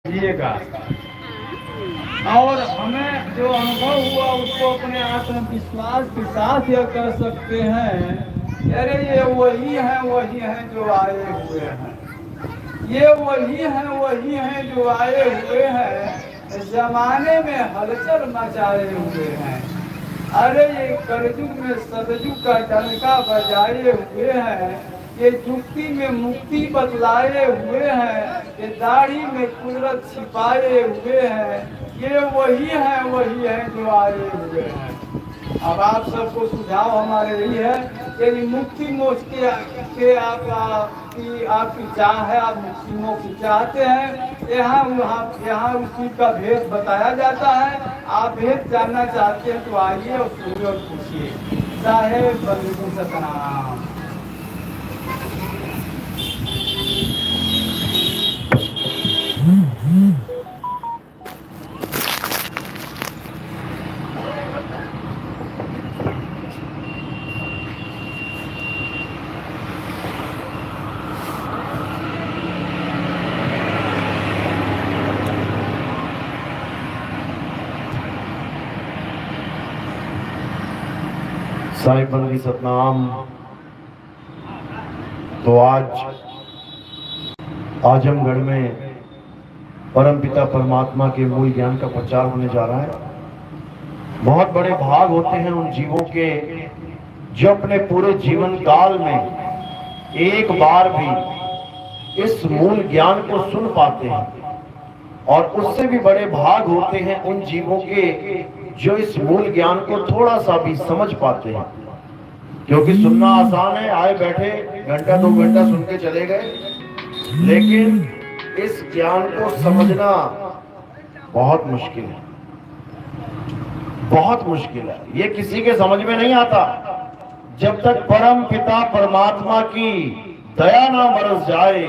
जिएगा। और हमें जो अनुभव हुआ उसको अपने आत्मविश्वास के साथ यह कर सकते हैं, अरे ये वही हैं जो आए हुए हैं, ये वही हैं जो आए हुए हैं, जमाने में हलचल मचाए हुए हैं। अरे ये कलयुग में सतयुग का डंका बजाए हुए हैं, ये जुक्ति में मुक्ति बतलाए हुए हैं, ये दाढ़ी में कुदरत छिपाए हुए हैं, ये वही हैं जो आए हुए हैं। अब आप सबको सुझाव हमारे यही है कि मुक्ति मोक्ष के आपकी चाह है, आप मुक्ति मोक्ष चाहते हैं, यहाँ उस चीज का भेद बताया जाता है। आप भेद जानना चाहते हैं तो आइए और सुनिए और पूछिए। साहेब बंधु सतनाम। साहिब बंदी सतनाम। तो आज आजमगढ़ में परमपिता परमात्मा के मूल ज्ञान का प्रचार होने जा रहा है। बहुत बड़े भाग होते हैं उन जीवों के जो अपने पूरे जीवन काल में एक बार भी इस मूल ज्ञान को सुन पाते हैं, और उससे भी बड़े भाग होते हैं उन जीवों के जो इस मूल ज्ञान को थोड़ा सा भी समझ पाते हैं। क्योंकि सुनना आसान है, आए बैठे घंटा 2 घंटा सुन के चले गए, लेकिन इस ज्ञान को समझना बहुत मुश्किल है, बहुत मुश्किल है। ये किसी के समझ में नहीं आता जब तक परम पिता परमात्मा की दया ना बरस जाए,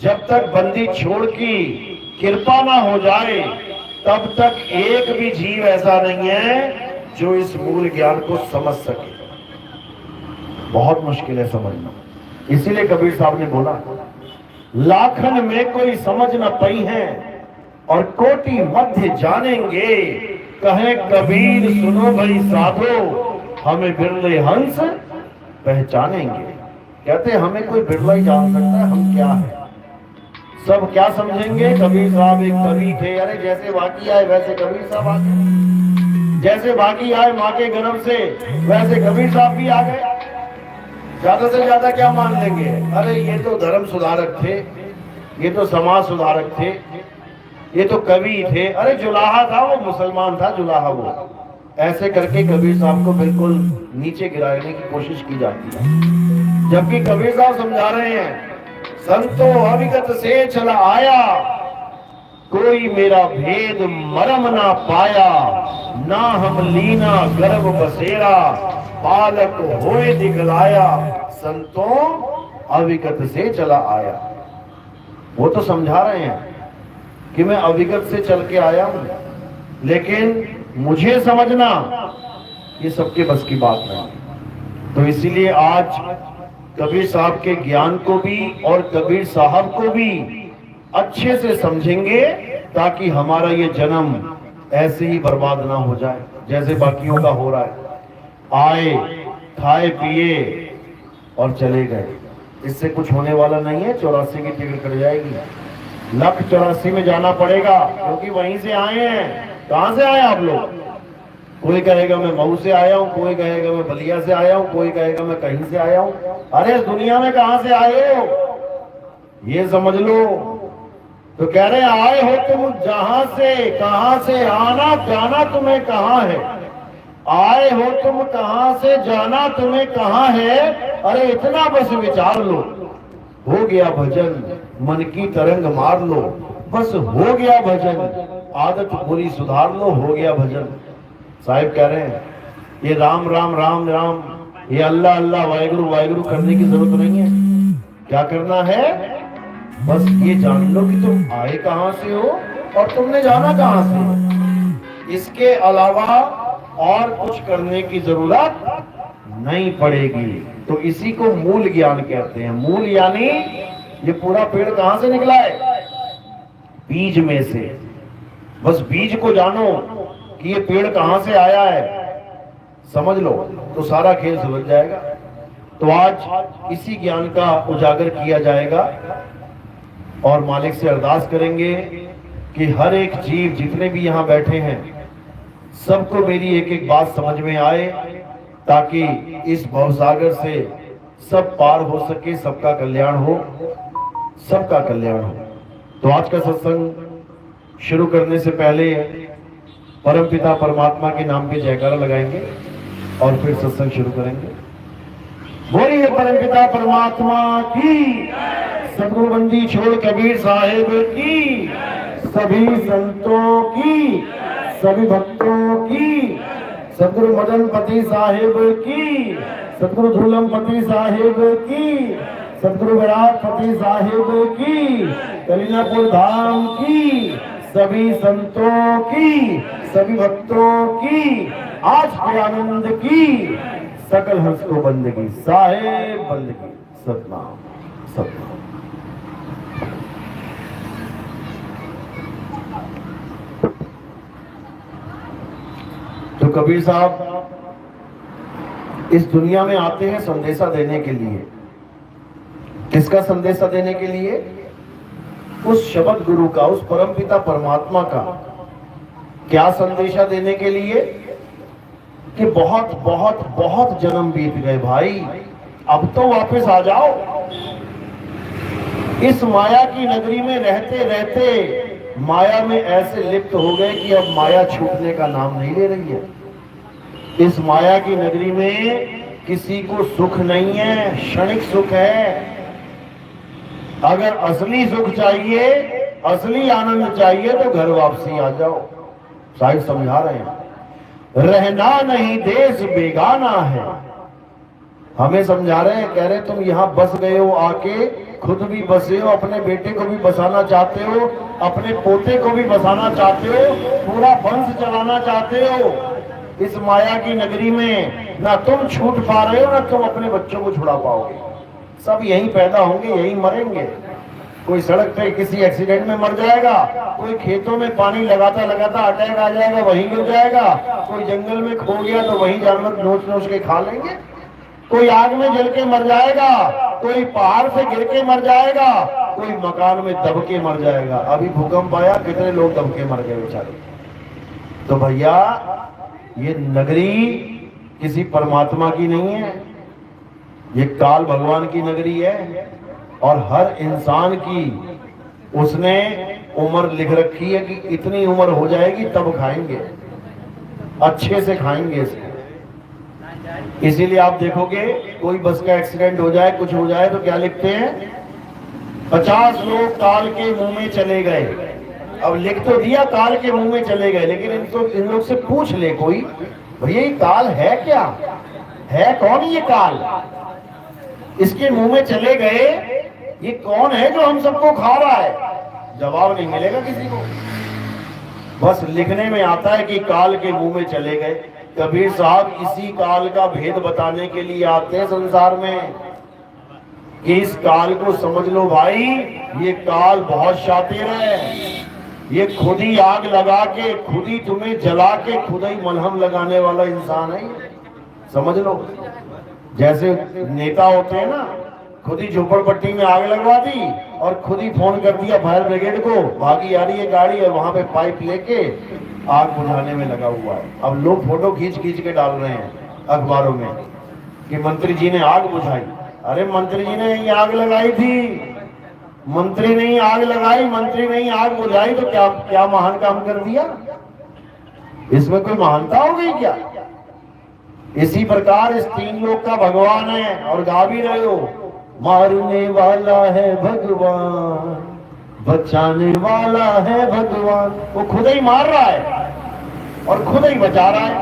जब तक बंदी छोड़ की कृपा ना हो जाए, तब तक एक भी जीव ऐसा नहीं है जो इस मूल ज्ञान को समझ सके। बहुत मुश्किल है समझना। इसीलिए कबीर साहब ने बोला, लाखन में कोई समझ न पई है और कोटि मध्य जानेंगे, कहे कबीर सुनो भाई साधो, हमें बिरले हंस पहचानेंगे। कहते हमें कोई बिरला ही जान सकता है हम क्या है। सब क्या समझेंगे, कबीर साहब एक कवि थे। अरे जैसे बाकी आए वैसे कबीर साहब आ गए, जैसे बाकी आए माँ के गर्भ से वैसे कबीर साहब भी आ गए। ज्यादा से ज्यादा क्या मान लेंगे, अरे ये तो धर्म सुधारक थे, ये तो समाज सुधारक थे, ये तो कवि थे, अरे जुलाहा था वो, मुसलमान था जुलाहा वो। ऐसे करके कबीर साहब को बिल्कुल नीचे गिराने की कोशिश की जाती है। जबकि कबीर साहब समझा रहे हैं, संतो अविगत से चला आया, कोई मेरा भेद मरम ना पाया, ना हम लीना गर्भ बसेरा, बालक होए दिखलाया, संतों अविगत से चला आया। वो तो समझा रहे हैं कि मैं अविगत से चल के आया हूं, लेकिन मुझे समझना ये सबके बस की बात नहीं। तो इसीलिए आज कबीर साहब के ज्ञान को भी और कबीर साहब को भी अच्छे से समझेंगे, ताकि हमारा ये जन्म ऐसे ही बर्बाद ना हो जाए जैसे बाकियों का हो रहा है। आए, खाए पिए और चले गए, इससे कुछ होने वाला नहीं है। 84 की टिकट कट जाएगी, लख 84 में जाना पड़ेगा, क्योंकि वहीं से आए हैं। कहां से आए आप लोग? कोई कहेगा मैं मऊ से आया हूं, कोई कहेगा मैं बलिया से आया हूं, कोई कहेगा मैं कहीं से आया हूं। अरे दुनिया में कहां से आए हो ये समझ लो। तो कह रहे आए हो तुम जहां से, कहां से, आना जाना तुम्हें कहां है। आए हो तुम कहां से, जाना तुम्हें कहां है। अरे इतना बस विचार लो, हो गया भजन, मन की तरंग मार लो, बस हो गया भजन, आदत बुरी सुधार लो, हो गया भजन। साहिब कह रहे हैं ये राम राम राम राम, ये अल्लाह अल्लाह वाहिगुरु वाहिगुरु करने की जरूरत नहीं है। क्या करना है, बस ये जान लो कि तुम आए कहां से हो और तुमने जाना कहां से। इसके अलावा और कुछ करने की जरूरत नहीं पड़ेगी। तो इसी को मूल ज्ञान कहते हैं। मूल यानी ये पूरा पेड़ कहां से निकला है? बीज में से। बस बीज को जानो कि ये पेड़ कहां से आया है, समझ लो तो सारा खेल सुलझ जाएगा। तो आज इसी ज्ञान का उजागर किया जाएगा और मालिक से अरदास करेंगे कि हर एक जीव जितने भी यहाँ बैठे हैं सबको मेरी एक एक बात समझ में आए, ताकि इस भवसागर से सब पार हो सके, सबका कल्याण हो, सबका कल्याण हो। तो आज का सत्संग शुरू करने से पहले परमपिता परमात्मा के नाम पे जयकारा लगाएंगे और फिर सत्संग शुरू करेंगे। बोलिए परमपिता परमात्मा की, सदगुरु बंदी छोड़ कबीर साहेब की, सभी संतों की, सभी भक्तों की, सदगुरु मदनपति साहेब की, सदगुरु झूलमपति साहेब की, सदगुरु विराटपति साहेब की, कलीनापुर धाम की, सभी संतों की, सभी भक्तों की, आज के आनंद की, सकल हंस को बंदगी, साहेब बंदगी, सतनाम सतनाम। तो कबीर साहब इस दुनिया में आते हैं संदेशा देने के लिए। किसका संदेशा देने के लिए? उस शब्द गुरु का, उस परमपिता परमात्मा का। क्या संदेशा देने के लिए? कि बहुत बहुत बहुत जन्म बीत गए भाई, अब तो वापस आ जाओ। इस माया की नगरी में रहते रहते माया में ऐसे लिप्त हो गए कि अब माया छूटने का नाम नहीं ले रही है। इस माया की नगरी में किसी को सुख नहीं है, क्षणिक सुख है। अगर असली सुख चाहिए, असली आनंद चाहिए तो घर वापसी आ जाओ। साहिब समझा रहे हैं, रहना नहीं देश बेगाना है। हमें समझा रहे हैं, कह रहे तुम यहाँ बस गए हो, आके खुद भी बसे हो, अपने बेटे को भी बसाना चाहते हो, अपने पोते को भी बसाना चाहते हो, पूरा वंश चलाना चाहते हो। इस माया की नगरी में ना तुम छूट पा रहे हो, ना तुम अपने बच्चों को छुड़ा पाओगे। सब यहीं पैदा होंगे, यहीं मरेंगे। कोई सड़क पे किसी एक्सीडेंट में मर जाएगा, कोई खेतों में पानी लगाता लगाता अटैक आ जाएगा, वहीं गिर जाएगा, कोई जंगल में खो गया तो वहीं जानवर नोच नोच के खा लेंगे, कोई आग में जल के मर जाएगा, कोई पहाड़ से गिर के मर जाएगा, कोई मकान में दब के मर जाएगा। अभी भूकंप आया, कितने लोग दब के मर गए बेचारे। तो भैया ये नगरी किसी परमात्मा की नहीं है, ये काल भगवान की नगरी है। और हर इंसान की उसने उम्र लिख रखी है कि इतनी उम्र हो जाएगी तब खाएंगे, अच्छे से खाएंगे इसको। इसीलिए आप देखोगे कोई बस का एक्सीडेंट हो जाए, कुछ हो जाए तो क्या लिखते हैं, 50 लोग काल के मुंह में चले गए। अब लिख तो दिया काल के मुंह में चले गए, लेकिन इन लोग से पूछ ले कोई, भैया ये काल है क्या, है कौन ये काल, इसके मुंह में चले गए, ये कौन है जो हम सबको खा रहा है? जवाब नहीं मिलेगा किसी को। बस लिखने में आता है कि काल के मुंह में चले गए। कबीर साहब इसी काल का भेद बताने के लिए आते हैं संसार में कि इस काल को समझ लो भाई, ये काल बहुत शातिर है। ये खुद ही आग लगा के, खुद ही तुम्हें जला के, खुद ही मलहम लगाने वाला इंसान है। समझ लो, जैसे नेता होते हैं ना, खुद ही झोपड़पट्टी में आग लगवा दी और खुद ही फोन कर दिया फायर ब्रिगेड को, भागी आ रही है गाड़ी, और वहां पे पाइप लेके आग बुझाने में लगा हुआ है। अब लोग फोटो खींच खींच के डाल रहे हैं अखबारों में कि मंत्री जी ने आग बुझाई। अरे मंत्री जी ने ही आग लगाई थी, मंत्री ने ही आग लगाई, मंत्री ने ही आग बुझाई, तो क्या क्या महान काम कर दिया? इसमें कोई महानता हो गई क्या? इसी प्रकार इस तीन लोक का भगवान है और गा भी रहे हो, मारने वाला है भगवान, बचाने वाला है भगवान। वो खुद ही मार रहा है और खुद ही बचा रहा है,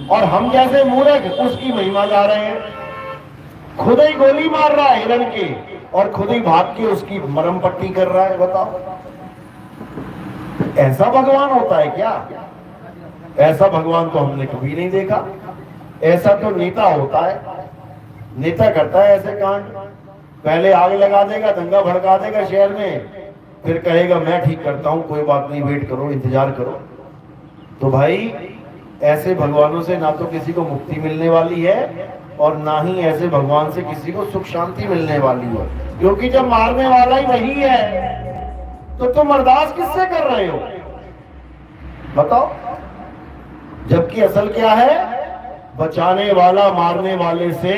और हम जैसे मूर्ख उसकी महिमा गा रहे हैं। खुद ही गोली मार रहा है हिरण की और खुद ही भाग के उसकी मरम पट्टी कर रहा है। बताओ, ऐसा भगवान होता है क्या? ऐसा भगवान तो हमने कभी नहीं देखा। ऐसा तो नेता होता है, नेता करता है ऐसे कांड। पहले आग लगा देगा, दंगा भड़का देगा शहर में, फिर कहेगा मैं ठीक करता हूं, कोई बात नहीं, वेट करो, इंतजार करो। तो भाई ऐसे भगवानों से ना तो किसी को मुक्ति मिलने वाली है और ना ही ऐसे भगवान से किसी को सुख शांति मिलने वाली है, क्योंकि जब मारने वाला ही वही है तो तुम अरदास किससे कर रहे हो बताओ? जबकि असल क्या है, बचाने वाला मारने वाले से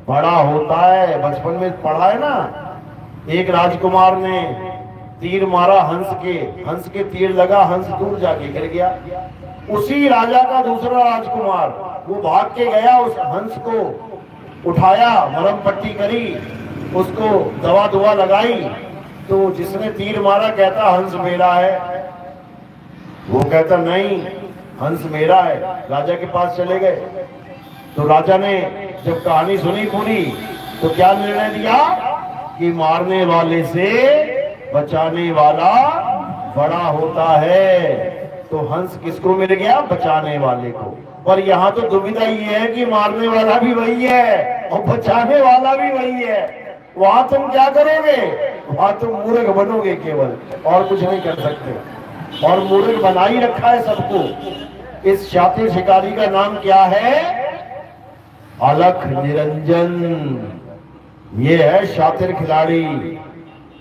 बड़ा होता है। बचपन में पढ़ा है ना, एक राजकुमार ने तीर मारा हंस के तीर लगा, हंस दूर जाके गिर गया। उसी राजा का दूसरा राजकुमार वो भाग के गया, उस हंस को उठाया, मरहम पट्टी करी, उसको दवा दुआ लगाई, तो जिसने तीर मारा कहता हंस मेरा है, वो कहता नहीं हंस मेरा है। राजा के पास चले गए, तो राजा ने जब कहानी सुनी पूरी तो क्या निर्णय दिया कि मारने वाले से बचाने वाला बड़ा होता है। तो हंस किसको मिल गया? बचाने वाले को। पर यहाँ तो दुविधा ये है कि मारने वाला भी वही है और बचाने वाला भी वही है। वहां तुम क्या करोगे? वहां तुम मूर्ख बनोगे केवल, और कुछ नहीं कर सकते। और मूर्ख बना ही रखा है सबको। इस शातिर शिकारी का नाम क्या है? अलख निरंजन। ये है शातिर खिलाड़ी,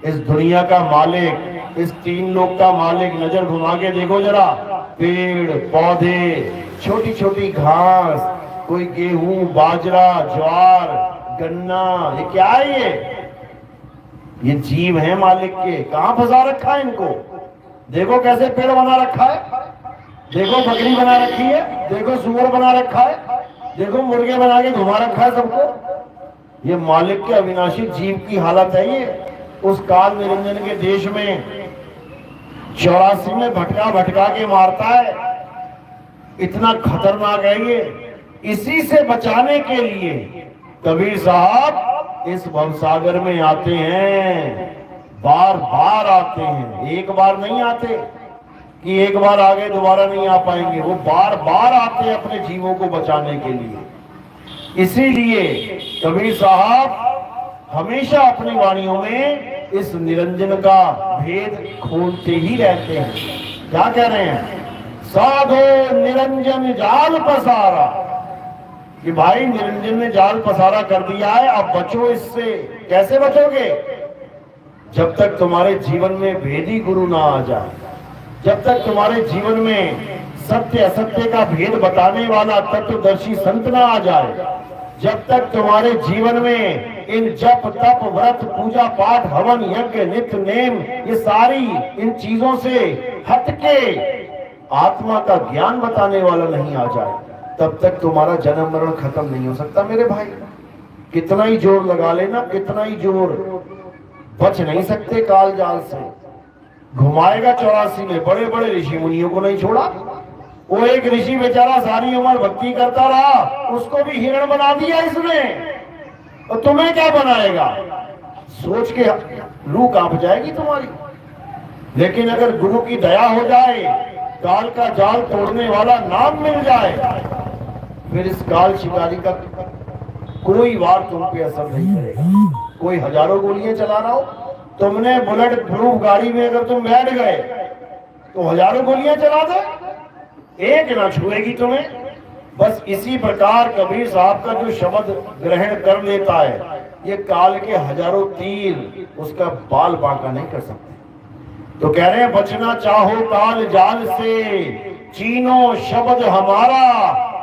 इस दुनिया का मालिक, इस तीन लोक का मालिक। नजर घुमा के देखो जरा, पेड़ पौधे, छोटी छोटी घास, कोई गेहूं बाजरा ज्वार गन्ना, ये क्या है? ये जीव है मालिक के। कहां फंसा रखा है इनको? देखो कैसे पेड़ बना रखा है, देखो बकरी बना रखी है, देखो सुअर बना रखा है, देखो मुर्गे बना के घुमा रखा है सबको। ये मालिक के अविनाशी जीव की हालत है ये। उस काल निरंजन के देश में 84 में भटका भटका के मारता है। इतना खतरनाक है ये। इसी से बचाने के लिए कबीर साहब इस भवसागर में आते हैं, बार बार आते हैं। एक बार नहीं आते कि एक बार आ गए दोबारा नहीं आ पाएंगे, वो बार बार आते हैं अपने जीवों को बचाने के लिए। इसीलिए कबीर साहब हमेशा अपनी वाणियों में इस निरंजन का भेद खोलते ही रहते हैं। क्या कह रहे हैं? साधो निरंजन जाल पसारा, कि भाई निरंजन ने जाल पसारा कर दिया है, अब बचो इससे। कैसे बचोगे? जब तक तुम्हारे जीवन में भेदी गुरु ना आ जाए, जब तक तुम्हारे जीवन में सत्य असत्य का भेद बताने वाला तत्वदर्शी संत ना आ जाए, जब तक तुम्हारे जीवन में इन जप तप व्रत पूजा पाठ हवन यज्ञ नित्य नेम ये सारी इन चीजों से हटके आत्मा का ज्ञान बताने वाला नहीं आ जाए, तब तक तुम्हारा जन्म मरण खत्म नहीं हो सकता मेरे भाई। कितना ही जोर लगा लेना, कितना ही जोर, बच नहीं सकते काल जाल से। घुमाएगा 84 में। बड़े बड़े ऋषि मुनियों को नहीं छोड़ा। वो एक ऋषि बेचारा सारी उम्र भक्ति करता रहा, उसको भी हिरण बना दिया इसने। और तुम्हें क्या बनाएगा? सोच के रूह कांप जाएगी तुम्हारी। लेकिन अगर गुरु की दया हो जाए, काल का जाल तोड़ने वाला नाम मिल जाए, फिर इस काल शिकारी का कोई वार तुम पे असर नहीं करेगा। कोई हजारों गोलियां चला रहा हो, तुमने बुलेट प्रूफ गाड़ी में अगर तुम बैठ गए तो हजारों गोलियां चला दे, एक ना छुएगी तुम्हें। बस इसी प्रकार कबीर साहब का जो शब्द ग्रहण कर लेता है, ये काल के हजारों तीर उसका बाल बांका नहीं कर सकते। तो कह रहे हैं बचना चाहो काल जाल से, चीनो शब्द हमारा,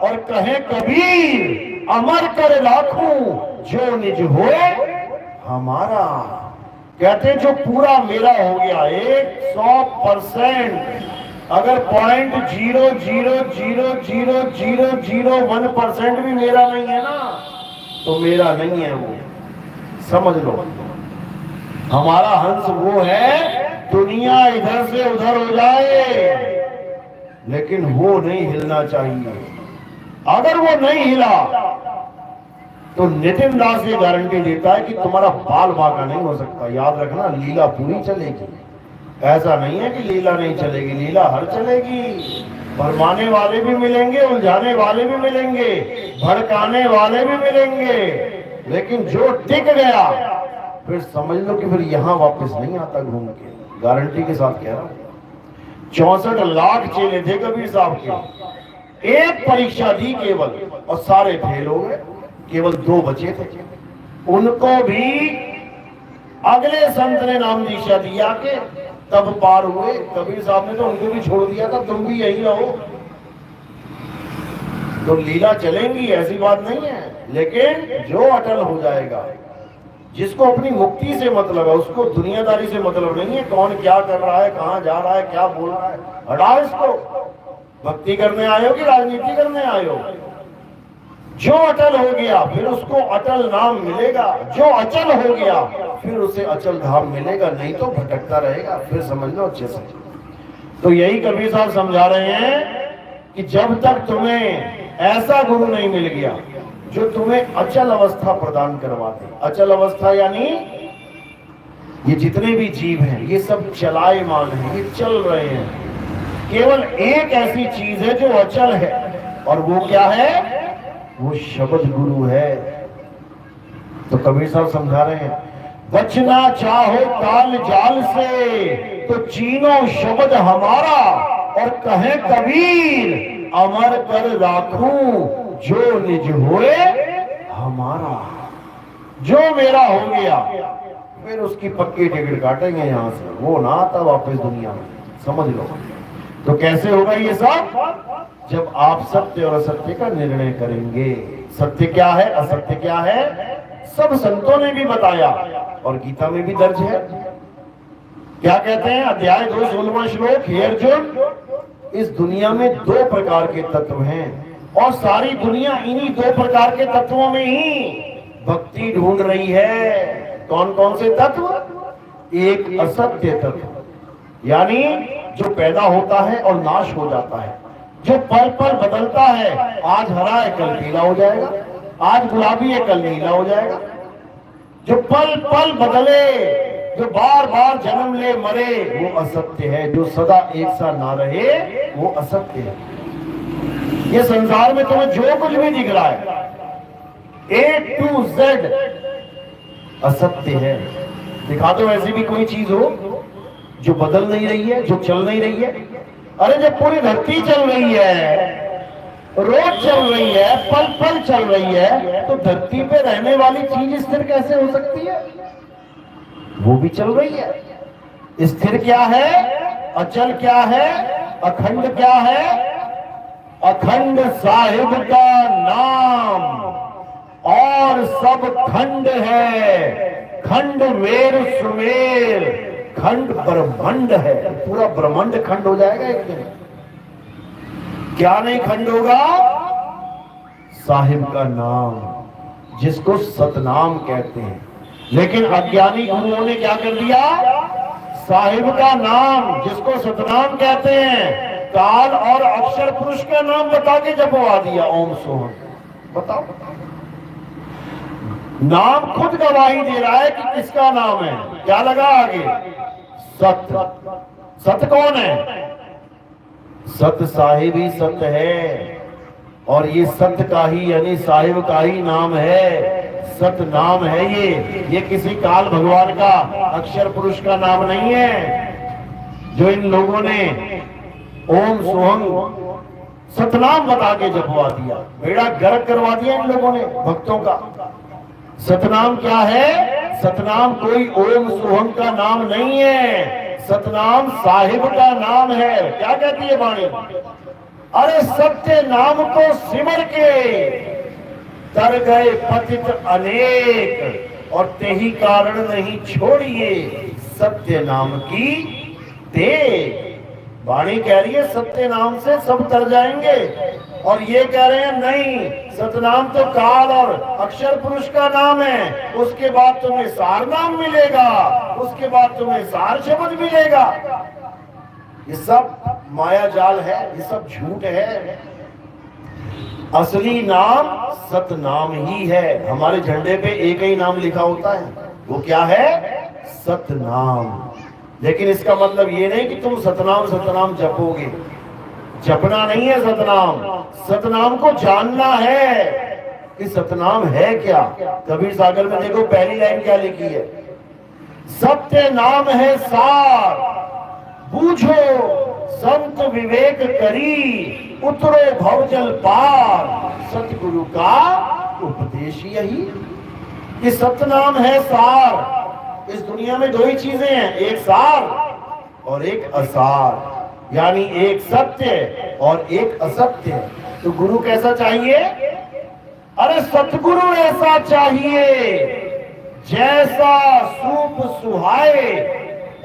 और कहे कबीर अमर कर लाखों, जो निज होए हमारा। कहते जो पूरा मेरा हो गया 100%, अगर 0.0000001% भी मेरा नहीं है ना, तो मेरा नहीं है वो, समझ लो। हमारा हंस वो है, दुनिया इधर से उधर हो जाए लेकिन वो नहीं हिलना चाहिए। अगर वो नहीं हिला तो नितिन दास ये गारंटी देता है कि तुम्हारा बाल बांका नहीं हो सकता। याद रखना, लीला पूरी चलेगी। ऐसा नहीं है कि लीला नहीं चलेगी, लीला हर चलेगी। भरमाने वाले भी मिलेंगे, उलझाने वाले भी मिलेंगे, भड़काने वाले भी मिलेंगे, लेकिन जो टिक गया फिर समझ लो कि फिर यहां वापस नहीं आता घूम के, गारंटी के साथ कह रहा हूं। 64 लाख चेले थे कबीर साहब के, एक परीक्षा दी केवल और सारे फेल हो गए, केवल 2 बचे थे। उनको भी अगले संत ने नाम दीक्षा दिया के तब पार हुए। कबीर साहब ने तो उनको भी छोड़ दिया था, तुम भी यही रहो। तो लीला चलेंगी ऐसी बात नहीं है, लेकिन जो अटल हो जाएगा, जिसको अपनी मुक्ति से मतलब है, उसको दुनियादारी से मतलब नहीं है, कौन क्या कर रहा है, कहां जा रहा है, क्या बोल रहा है, हटाओ इसको। भक्ति करने आए हो कि राजनीति करने आए हो? जो अटल हो गया फिर उसको अटल नाम मिलेगा, जो अचल हो गया फिर उसे अचल धाम मिलेगा, नहीं तो भटकता रहेगा। फिर समझ लो अच्छे से। तो यही कबीर साहब समझा रहे हैं कि जब तक तुम्हें ऐसा गुरु नहीं मिल गया जो तुम्हें अचल अवस्था प्रदान करवाते। अचल अवस्था यानी ये जितने भी जीव हैं ये सब चलायमान हैं, ये चल रहे हैं। केवल एक ऐसी चीज है जो अचल है, और वो क्या है? वो शब्द गुरु है। तो कबीर साहब समझा रहे हैं, बचना चाहो काल जाल से तो चीनो शब्द हमारा, और कहे कबीर अमर कर राखूं जो निज होए हमारा। जो मेरा हो गया फिर उसकी पक्की टिकट काटेंगे यहां से, वो ना आता वापस दुनिया में, समझ लो। तो कैसे होगा ये सब? जब आप सत्य और असत्य का निर्णय करेंगे। सत्य क्या है, असत्य क्या है, सब संतों ने भी बताया और गीता में भी दर्ज है। क्या कहते हैं? अध्याय 2 16वां श्लोक, हे अर्जुन, इस दुनिया में 2 प्रकार के तत्व हैं, और सारी दुनिया इन्हीं 2 प्रकार के तत्वों में ही भक्ति ढूंढ रही है। कौन कौन से तत्व? एक असत्य तत्व, यानी जो पैदा होता है और नाश हो जाता है, जो पल पल बदलता है, आज हरा है कल पीला हो जाएगा, आज गुलाबी है कल नीला हो जाएगा। जो पल पल बदले, जो बार बार जन्म ले मरे, वो असत्य है। जो सदा एक सा ना रहे वो असत्य है। ये संसार में तुम्हें जो कुछ भी दिख रहा है A to Z असत्य है। दिखा दो ऐसी भी कोई चीज हो जो बदल नहीं रही है, जो चल नहीं रही है। अरे जब पूरी धरती चल रही है, रोज चल रही है, पल पल चल रही है, तो धरती पे रहने वाली चीज स्थिर कैसे हो सकती है? वो भी चल रही है। स्थिर क्या है, अचल क्या है, अखंड क्या है? अखंड साहिब का नाम, और सब खंड है। खंड मेर सुमेर, खंड ब्रह्मांड है। पूरा ब्रह्मांड खंड हो जाएगा एक दिन। क्या नहीं खंड होगा? साहिब का नाम, जिसको सतनाम कहते हैं। लेकिन अज्ञानी गुरुओं ने क्या कर दिया? साहिब का नाम, जिसको सतनाम कहते हैं, काल और अक्षर पुरुष का नाम बता के जपवा दिया, ओम सोहम। बताओ, नाम खुद गवाही दे रहा है कि किसका नाम है। क्या लगा आगे? सत्य। सत्य कौन है? सत्य साहिब ही सत्य है, और ये सत्य का ही यानी साहिब का ही नाम है। सत्य नाम है ये किसी काल भगवान का, अक्षर पुरुष का नाम नहीं है। जो इन लोगों ने ओम सोहम सतनाम बता के जपवा दिया, बेड़ा गर्क करवा दिया इन लोगों ने भक्तों का। सतनाम क्या है? सतनाम कोई ओम सोहम का नाम नहीं है, सतनाम साहिब का नाम है। क्या कहती है वाणी? अरे सत्य नाम को सिमर के तर गए पतित अनेक, और तेही कारण नहीं छोड़िए सत्य नाम की तेग। वाणी कह रही है सत्य नाम से सब तर जाएंगे, और ये कह रहे हैं नहीं, सतनाम तो काल और अक्षर पुरुष का नाम है, उसके बाद तुम्हें सार नाम मिलेगा, उसके बाद तुम्हें सार शब्द मिलेगा। ये सब माया जाल है, ये सब झूठ है। असली नाम सतनाम ही है। हमारे झंडे पे एक ही नाम लिखा होता है, वो क्या है? सतनाम। लेकिन इसका मतलब ये नहीं कि तुम सतनाम सतनाम जपोगे। जपना नहीं है सतनाम, सतनाम को जानना है कि सतनाम है क्या। कबीर सागर में देखो पहली लाइन क्या लिखी है? सत्य नाम है सार, बूझो संत विवेक करी, उतरो भवजल पार। सतगुरु का उपदेश यही कि सत्य नाम है सार। इस दुनिया में दो ही चीजें हैं, एक सार और एक असार, यानी एक सत्य और एक असत्य। तो गुरु कैसा चाहिए? अरे सतगुरु ऐसा चाहिए जैसा सूप सुहाए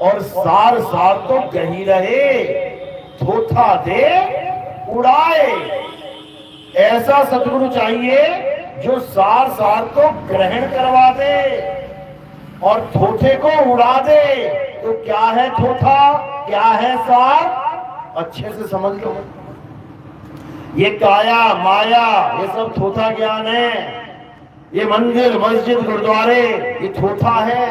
और सार सार तो कहीं रहे, थोथा दे उड़ाए। ऐसा सतगुरु चाहिए जो सार सार को ग्रहण करवा दे और थोथे को उड़ा दे। तो क्या है थोथा, क्या है सार? अच्छे से समझ लो। ये काया माया ये सब थोथा ज्ञान है। ये मंदिर मस्जिद गुरुद्वारे ये थोथा है।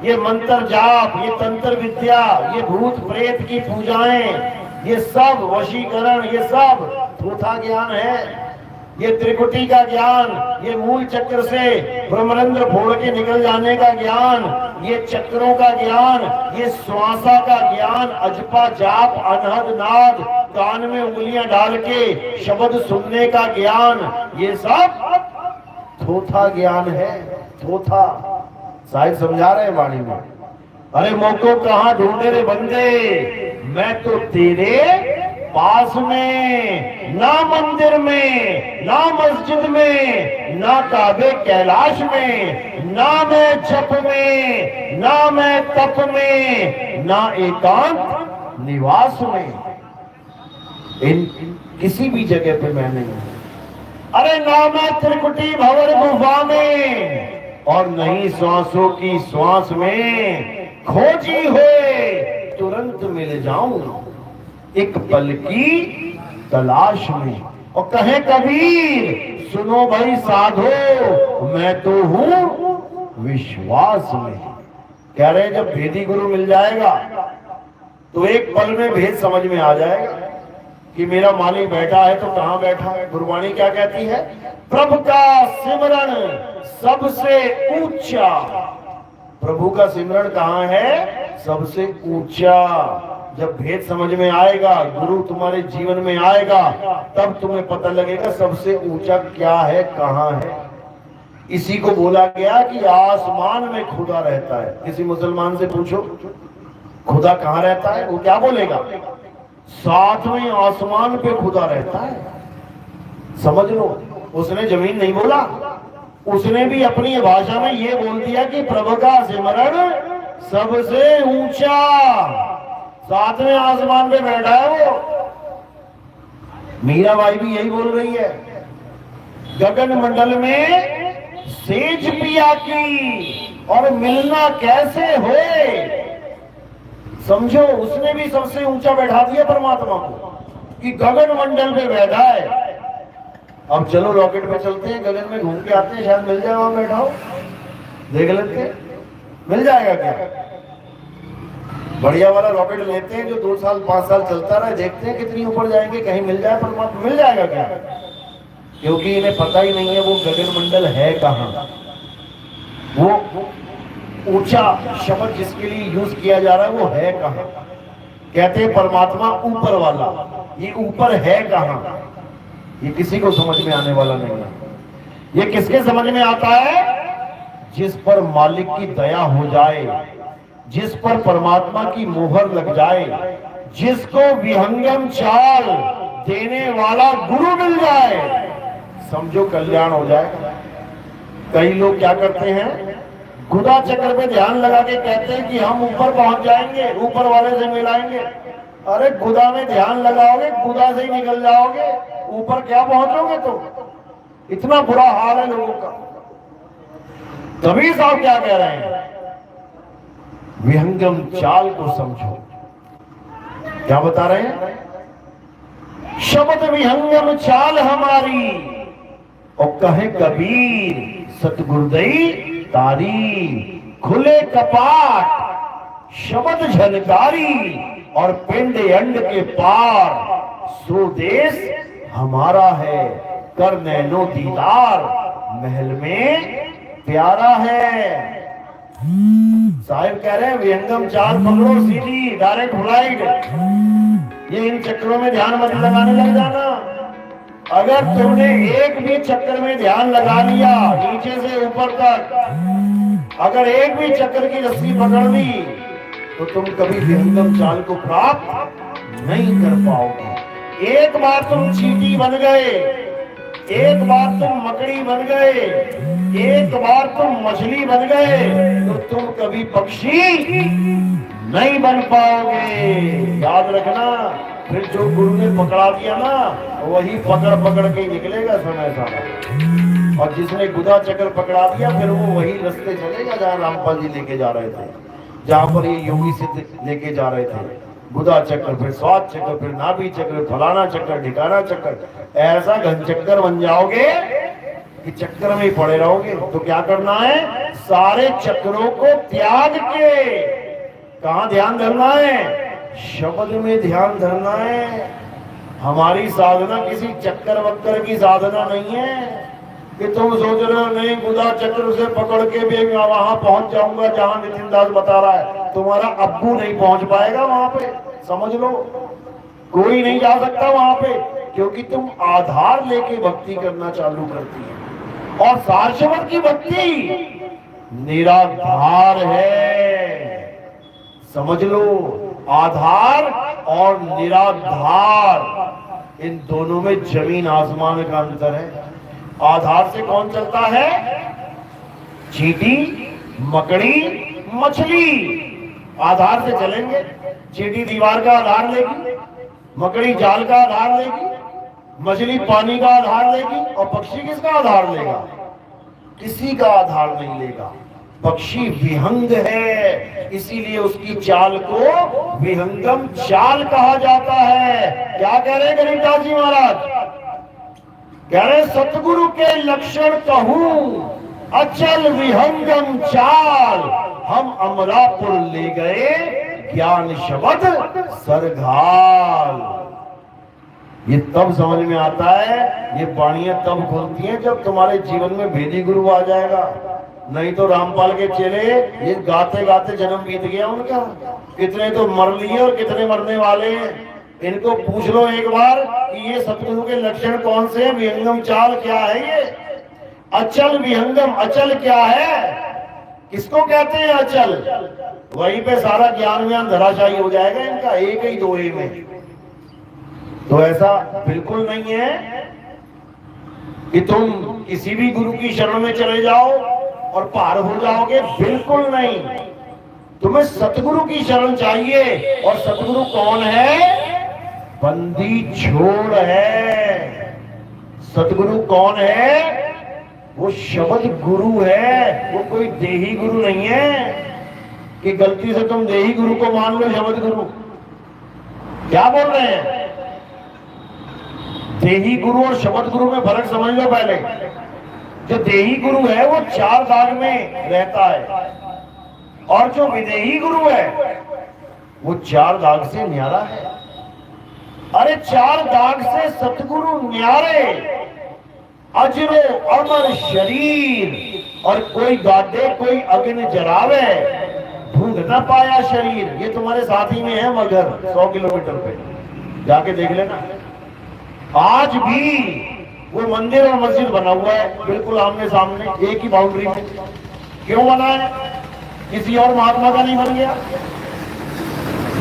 ये मंत्र जाप, ये तंत्र विद्या, ये भूत प्रेत की पूजाएं, ये सब वशीकरण, ये सब थोथा ज्ञान है। ये त्रिकुटी का ज्ञान, ये मूल चक्र से ब्रह्मरंध्र फोड़ के निकल जाने का ज्ञान, ये चक्रों का ज्ञान, ये श्वासा का ज्ञान, अजपा जाप अनहद नाद, कान में उंगलियां डाल के शब्द सुनने का ज्ञान, ये सब थोथा ज्ञान है। थोथा साहिब समझा रहे हैं वाणी में। अरे मौको कहां ढूंढे रे बंदे, मैं तो तेरे पास में, ना मंदिर में, ना मस्जिद में, ना काबे कैलाश में, ना मैं जप में, ना मैं तप में, ना एकांत निवास में, इन किसी भी जगह पे मैं नहीं हूं। अरे ना मैं त्रिकुटी भंवर गुफा में और नहीं श्वासों की श्वास में, खोजी हुए तुरंत मिल जाऊं एक पल की तलाश में। और कहे कबीर सुनो भाई साधो, मैं तो हूं विश्वास में। कह रहे जब भेदी गुरु मिल जाएगा तो एक पल में भेद समझ में आ जाएगा कि मेरा मालिक बैठा है तो कहां बैठा है। गुरबाणी क्या कहती है? प्रभु का सिमरन सबसे ऊंचा। प्रभु का सिमरन कहां है? सबसे ऊंचा। जब भेद समझ में आएगा, गुरु तुम्हारे जीवन में आएगा, तब तुम्हें पता लगेगा सबसे ऊंचा क्या है, कहां है। इसी को बोला गया कि आसमान में खुदा रहता है। किसी मुसलमान से पूछो खुदा कहां रहता है, वो क्या बोलेगा? सातवें आसमान पे खुदा रहता है। समझ लो, उसने जमीन नहीं बोला, उसने भी अपनी भाषा में ये बोल दिया कि प्रभु का सिमरन सबसे ऊंचा, सातवें आसमान पे बैठा है वो। मीराबाई भी यही बोल रही है, गगन मंडल में सेज पिया की और मिलना कैसे होए। समझो, उसने भी सबसे ऊंचा बैठा दिया परमात्मा को कि गगन मंडल पे बैठा है। अब चलो रॉकेट पे चलते हैं, गगन में घूम के आते हैं, शायद मिल जाए वहां बैठा हो, देख लेते हैं मिल जाएगा क्या। बढ़िया वाला रॉकेट लेते हैं जो 2 साल 5 साल चलता रहे, देखते हैं कितनी ऊपर जाएंगे, कहीं मिल जाए परमात्मा। मिल जाएगा क्या? क्योंकि इन्हें पता ही नहीं है वो गगन मंडल है कहां। वो ऊंचा शब्द जिसके लिए यूज किया जा रहा है वो है कहां। कहते हैं परमात्मा ऊपर वाला, ये ऊपर है कहां, ये किसी को समझ में आने वाला नहीं है। ये किसके समझ में आता है? जिस पर मालिक की दया हो जाए, जिस पर परमात्मा की मोहर लग जाए, जिसको विहंगम चाल देने वाला गुरु मिल जाए, समझो कल्याण हो जाएगा। कई लोग क्या करते हैं, खुदा चक्र पे ध्यान लगा के कहते हैं कि हम ऊपर पहुंच जाएंगे, ऊपर वाले से मिलाएंगे। अरे खुदा में ध्यान लगाओगे, खुदा से ही निकल जाओगे, ऊपर क्या पहुंचोगे। तो इतना बुरा हाल है लोगों का। तभी साहब क्या कह रहे हैं, विहंगम चाल को समझो। क्या बता रहे हैं? शब्द विहंगम चाल हमारी, और कहे कबीर सतगुरुदई तारी। खुले कपाट शब्द झनकारी और पिंड अंड के पार, सो देश हमारा है कर नैनो दीदार, महल में प्यारा है। साहिब कह रहे हैं विहंगम चाल पकड़ो सीधी डायरेक्ट फ्लाइट, ये इन चक्करों में ध्यान मत लगाने लग जाना। अगर तुमने एक भी चक्कर में ध्यान लगा लिया नीचे से ऊपर तक, अगर एक भी चक्कर की रस्सी पकड़ ली तो तुम कभी विहंगम चाल को प्राप्त नहीं कर पाओगे। एक बार तुम चींटी बन गए, एक बार तुम मकड़ी बन गए, एक बार तुम मछली बन गए तो तुम कभी पक्षी नहीं बन पाओगे। याद रखना, फिर जो गुरु ने पकड़ा दिया ना वही पकड़ पकड़ के निकलेगा समय सारा, और जिसने गुदा चक्र पकड़ा दिया फिर वो वही रास्ते चलेगा जहाँ रामपाल जी लेके जा रहे थे, जहाँ पर ये योगी सिद्ध लेके जा रहे थे। बुधा चक्र, फिर स्वाद चक्र, फिर नाभि चक्र, फलाना चक्र, ढिकाना चक्र, ऐसा घन चक्कर बन जाओगे कि चक्कर में ही पड़े रहोगे। तो क्या करना है, सारे चक्रों को त्याग के कहाँ ध्यान धरना है, शब्द में ध्यान धरना है। हमारी साधना किसी चक्कर वक्कर की साधना नहीं है कि तुम सोच रहे हो नहीं बुधा चक्र से पकड़ के भी वहां पहुंच जाऊंगा जहां नितिन दास बता रहा है। तुम्हारा अब्बू नहीं पहुंच पाएगा वहां पे, समझ लो, कोई नहीं जा सकता वहां पे, क्योंकि तुम आधार लेके भक्ति करना चालू करती है। और सारस्वत की भक्ति निराधार है, समझ लो। आधार और निराधार, इन दोनों में जमीन आसमान का अंतर है। आधार से कौन चलता है, चींटी, मकड़ी, मछली आधार से चलेंगे। चींटी दीवार का आधार लेगी, मकड़ी जाल का आधार लेगी, मछली पानी का आधार लेगी, और पक्षी किसका आधार लेगा, किसी का आधार नहीं लेगा। पक्षी विहंग है, इसीलिए उसकी चाल को विहंगम चाल कहा जाता है। क्या कह रहे हैं गरीबदास जी महाराज, कह रहे सतगुरु के लक्षण कहूं अचल विहंगम चाल, हम अमरापुर ले गए ज्ञान शब्द सरघाल। ये तब समझ में आता है, ये वाणियां तब खुलती हैं जब तुम्हारे जीवन में भेदी गुरु आ जाएगा। नहीं तो रामपाल के चेले ये गाते गाते जन्म बीत गया उनका, कितने तो मर लिए और कितने मरने वाले हैं। इनको पूछ लो एक बार कि ये सतगुरु के लक्षण कौन से हैं, विहंगम चाल क्या है, ये अचल विहंगम, अचल क्या है, किसको कहते हैं अचल, वहीं पे सारा ज्ञान व्यान धराशायी हो जाएगा इनका, एक ही दो में। तो ऐसा बिल्कुल नहीं है कि तुम किसी भी गुरु की शरण में चले जाओ और पार हो जाओगे, बिल्कुल नहीं। तुम्हें सतगुरु की शरण चाहिए, और सतगुरु कौन है, बंदी छोड़ है। सतगुरु कौन है, वो शब्द गुरु है, वो कोई देही गुरु नहीं है कि गलती से तुम देही गुरु को मान लो शब्द गुरु। क्या बोल रहे हैं, देही गुरु और शब्द गुरु में फर्क समझ लो पहले। जो देही गुरु है वो चार दाग में रहता है, और जो विदेही गुरु है वो चार दाग से न्यारा है। अरे चार दाग से सतगुरु न्यारे, अजरो अमर शरीर, और कोई गाडे कोई अग्नि जरावे, ढूंढ न पाया शरीर। ये तुम्हारे साथी में है मगर 100 किलोमीटर पे जाके देख लेना। आज भी वो मंदिर और मस्जिद बना हुआ है बिल्कुल आमने सामने, एक ही बाउंड्री में। क्यों बना है, किसी और महात्मा का नहीं बन गया।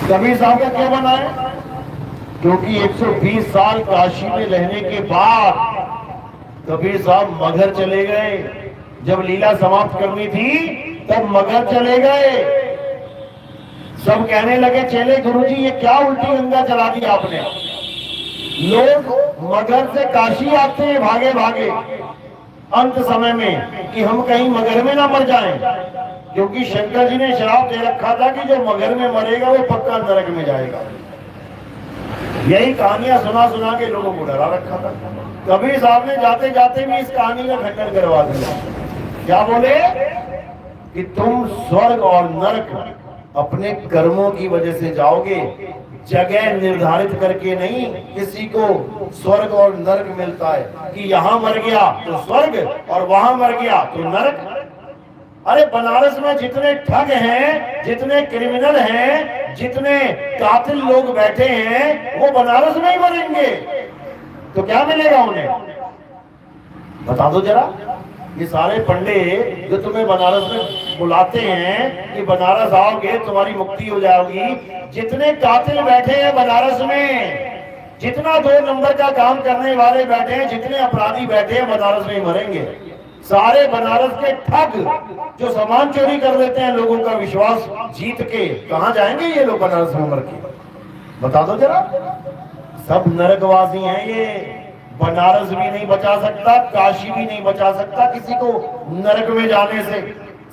कबीर साहब का क्यों बना है, क्योंकि 120 साल काशी में रहने के बाद कबीर साहब मगहर चले गए। जब लीला समाप्त करनी थी तब मगहर चले गए। सब कहने लगे चले गुरुजी ये क्या उल्टी गंगा चला दी आपने। लोग मगहर से काशी आते हैं भागे भागे अंत समय में कि हम कहीं मगहर में ना मर जाएं, क्योंकि शंकर जी ने श्राप दे रखा था कि जो मगहर में मरेगा वो पक्का नरक में जाएगा। यही कहानियां सुना सुना के लोगों को डरा रखा था। कबीर साहब ने जाते जाते भी इस कहानी का खंडन करवा दिया। क्या बोले कि तुम स्वर्ग और नरक अपने कर्मों की वजह से जाओगे, जगह निर्धारित करके नहीं। किसी को स्वर्ग और नरक मिलता है कि यहाँ मर गया तो स्वर्ग और वहां मर गया तो नरक। अरे बनारस में जितने ठग हैं, जितने क्रिमिनल हैं, जितने कातिल लोग बैठे हैं, वो बनारस में ही मरेंगे, तो क्या मिलेगा उन्हें? बता दो जरा। ये सारे पंडे जो तुम्हें बनारस में बुलाते हैं कि बनारस आओगे तुम्हारी मुक्ति हो जाएगी, जितने कातिल बैठे हैं बनारस में, जितना 2 नंबर का काम करने वाले बैठे हैं, जितने अपराधी बैठे हैं, बनारस में ही मरेंगे। सारे बनारस के ठग जो सामान चोरी कर लेते हैं, लोगों का विश्वास जीत के, कहां जाएंगे ये लोग बनारस में मर के? बता दो जरा। सब नरकवासी हैं ये। बनारस भी नहीं बचा सकता, काशी भी नहीं बचा सकता किसी को नरक में जाने से,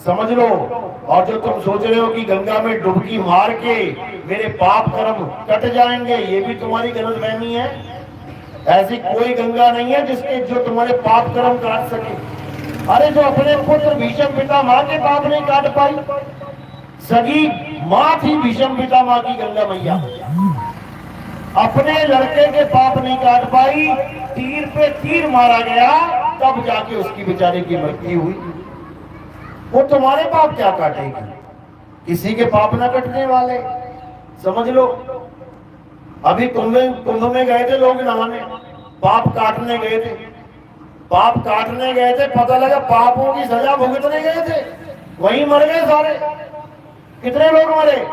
समझ लो। और जो तुम सोच रहे हो कि गंगा में डुबकी मार के मेरे पाप कर्म कट जाएंगे, ये भी तुम्हारी गलतफहमी है। ऐसी कोई गंगा नहीं है जिसके जो तुम्हारे पाप कर्म काट सके। अरे जो अपने पुत्र भीष्म पितामह के पाप नहीं काट पाई, सगी माँ थी भीष्म पितामह की गंगा मैया, अपने लड़के के पाप नहीं काट पाई, तीर पे तीर मारा गया, तब जाके उसकी बेचारे की मृत्यु हुई। वो तुम्हारे पाप क्या काटेगी? किसी के पाप ना कटने वाले, समझ लो। अभी कुंभ में गए थे लोग नहाने, पाप काटने गए थे, पाप काटने गए थे, पता लगा पापों की सजा भुगतने गए थे, वहीं मर गए सारे। कितने लोग मरे?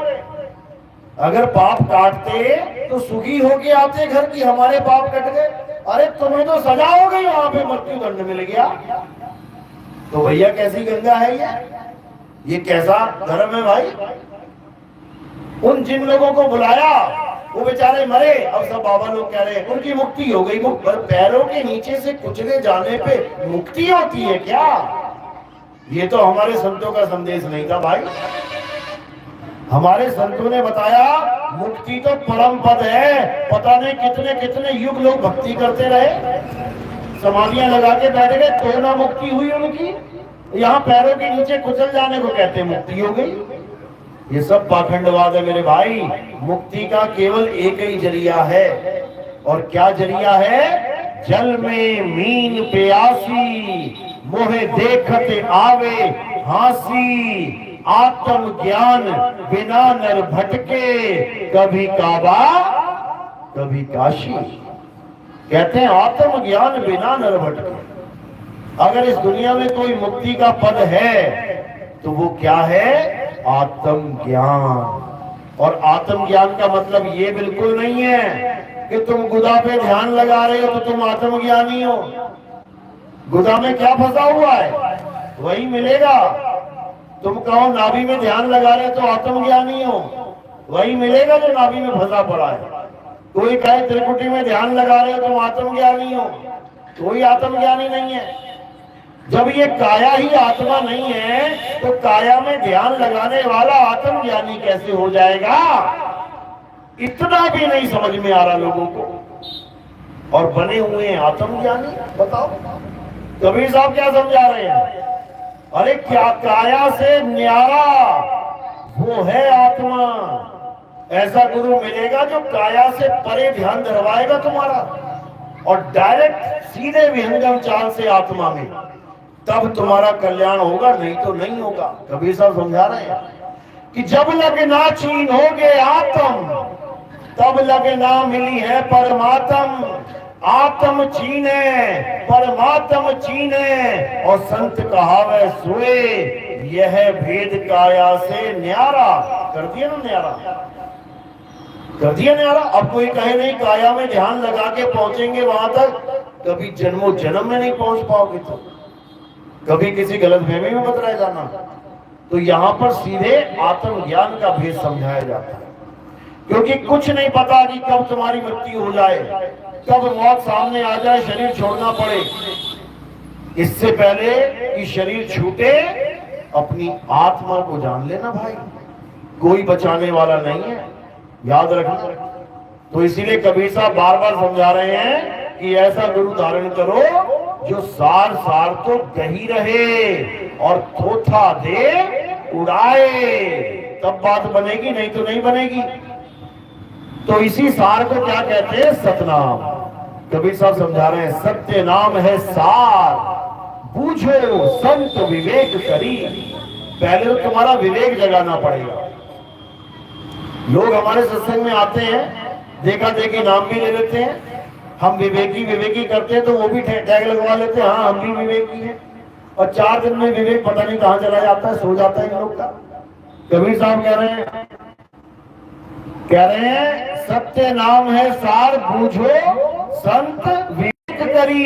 अगर पाप काटते तो सुखी होके आते घर की, हमारे पाप कट गए। अरे तुम्हें तो सजा हो गई, वहां पे मृत्यु दंड मिल गया। तो भैया कैसी गंगा है ये कैसा धर्म है भाई? उन जिन लोगों को बुलाया वो बेचारे मरे, अब सब बाबा लोग कह रहे हैं उनकी मुक्ति हो गई। पैरों के नीचे से कुचले जाने पे मुक्ति होती है क्या? ये तो हमारे संतों का संदेश नहीं था भाई। हमारे संतों ने बताया मुक्ति तो परम पद है। पता नहीं कितने कितने युग लोग भक्ति करते रहे, समाधियां लगा के बैठ गए, तो ना मुक्ति हुई उनकी। यहाँ पैरों के नीचे कुचल जाने को कहते मुक्ति हो गई। ये सब पाखंडवाद है मेरे भाई। मुक्ति का केवल एक ही जरिया है, और क्या जरिया है? जल में मीन प्यासी, मोहे देखते आवे हासी, आत्म ज्ञान बिना नर भटके, कभी काबा कभी काशी। कहते हैं आत्म ज्ञान बिना नर भटके। अगर इस दुनिया में कोई मुक्ति का पद है तो वो क्या है? आत्म ज्ञान। और आत्म ज्ञान का मतलब ये बिल्कुल नहीं है कि तुम गुदा पे ध्यान लगा रहे हो तो तुम आत्मज्ञानी हो। गुदा में क्या फंसा हुआ है वही मिलेगा। तुम कहो नाभि में ध्यान लगा रहे तो आत्मज्ञानी हो, वही मिलेगा जो नाभि में फंसा पड़ा है। कोई कहे त्रिकुटी में ध्यान लगा रहे हो तुम आत्मज्ञानी हो, कोई आत्मज्ञानी नहीं है। जब ये काया ही आत्मा नहीं है तो काया में ध्यान लगाने वाला आत्मज्ञानी कैसे हो जाएगा? इतना भी नहीं समझ में आ रहा लोगों को, और बने हुए हैं आत्मज्ञानी। बताओ कबीर साहब क्या समझा रहे हैं? अरे क्या काया से न्यारा वो है आत्मा। ऐसा गुरु मिलेगा जो काया से परे ध्यान धरवाएगा तुम्हारा, और डायरेक्ट सीधे विहंगम चाल से आत्मा में, तब तुम्हारा कल्याण होगा, नहीं तो नहीं होगा। कबीर साहब समझा रहे हैं कि जब लगना छीन होगे आत्म, तब लगना मिली है परमात्म। आत्म छीने परमात्म छीने, और संत कहावे सोए, यह भेद काया से न्यारा। कर दिया ना न्यारा, कर दिया न्यारा। अब कोई कहे नहीं काया में ध्यान लगा के पहुंचेंगे वहां तक, कभी जन्मों जन्म में नहीं पहुंच पाओगे। तो कभी किसी गलतफहमी में मत रह जाना। तो यहाँ पर सीधे आत्मज्ञान का भेद समझाया जाता है, क्योंकि कुछ नहीं पता कि कब तुम्हारी मृत्यु हो जाए, कब मौत सामने आ जाए, शरीर छोड़ना पड़े। इससे पहले कि शरीर छूटे अपनी आत्मा को जान लेना भाई, कोई बचाने वाला नहीं है, याद रखना। तो इसीलिए कबीर साहब बार बार समझा रहे हैं कि ऐसा गुरु धारण करो जो सार सार तो कही रहे और थोथा दे उड़ाए, तब बात बनेगी, नहीं तो नहीं बनेगी। तो इसी सार को क्या कहते हैं? सतनाम। कबीर साहब समझा रहे हैं सत्य नाम है सार, बूझो संत विवेक करी। पहले तो तुम्हारा विवेक जगाना पड़ेगा। लोग हमारे सत्संग में आते हैं, देखा देखी नाम भी ले लेते हैं, हम विवेकी विवेकी करते हैं तो वो भी टैग लगवा लेते हैं, हाँ हम भी विवेकी हैं, और 4 दिन में विवेक पता नहीं कहां चला जाता है, सो जाता है इन लोग का। कबीर साहब कह रहे हैं सत्य नाम है सार बूझो संत विवेक करी।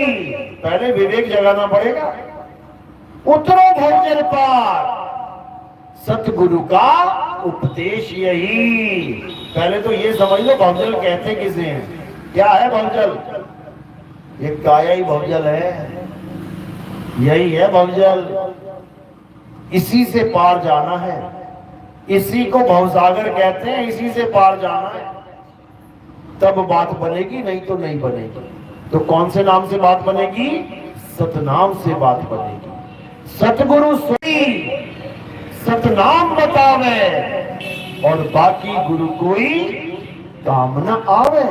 पहले विवेक जगाना पड़ेगा। उतरो भवजल पार, सतगुरु का उपदेश यही। पहले तो ये समझ लो भवजल कहते किसे हैं। क्या है भवजल? ये काया ही भवजल है, यही है भवजल। इसी से पार जाना है, इसी को भवसागर कहते हैं, इसी से पार जाना है, तब बात बनेगी, नहीं तो नहीं बनेगी। तो कौन से नाम से बात बनेगी? सतनाम से बात बनेगी। सतगुरु सोई सतनाम बतावे, और बाकी गुरु कोई काम न आवे।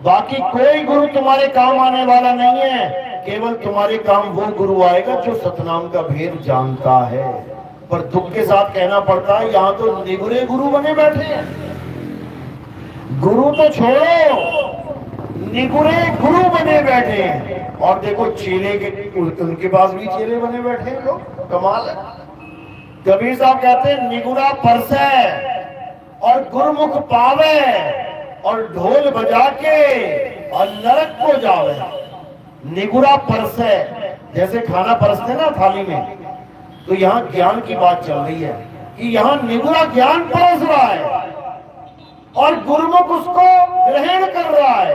बाकी कोई गुरु तुम्हारे काम आने वाला नहीं है, केवल तुम्हारे काम वो गुरु आएगा जो सतनाम का भेद जानता है। पर दुख के साथ कहना पड़ता है, यहां तो निगुरे गुरु बने बैठे हैं। गुरु तो छोड़ो, निगुरे गुरु बने बैठे हैं। और देखो चेले के, उनके पास भी चेले बने बैठे हैं लोग, कमाल है। कबीर साहब कहते हैं निगुरा परसे और गुरुमुख पावे, और ढोल बजा के और नरक को जावे। निगुरा परसे, जैसे खाना परसते ना थाली में, तो यहाँ ज्ञान की बात चल रही है कि यहाँ निगुरा ज्ञान परस रहा है और गुरुमुख उसको ग्रहण कर रहा है।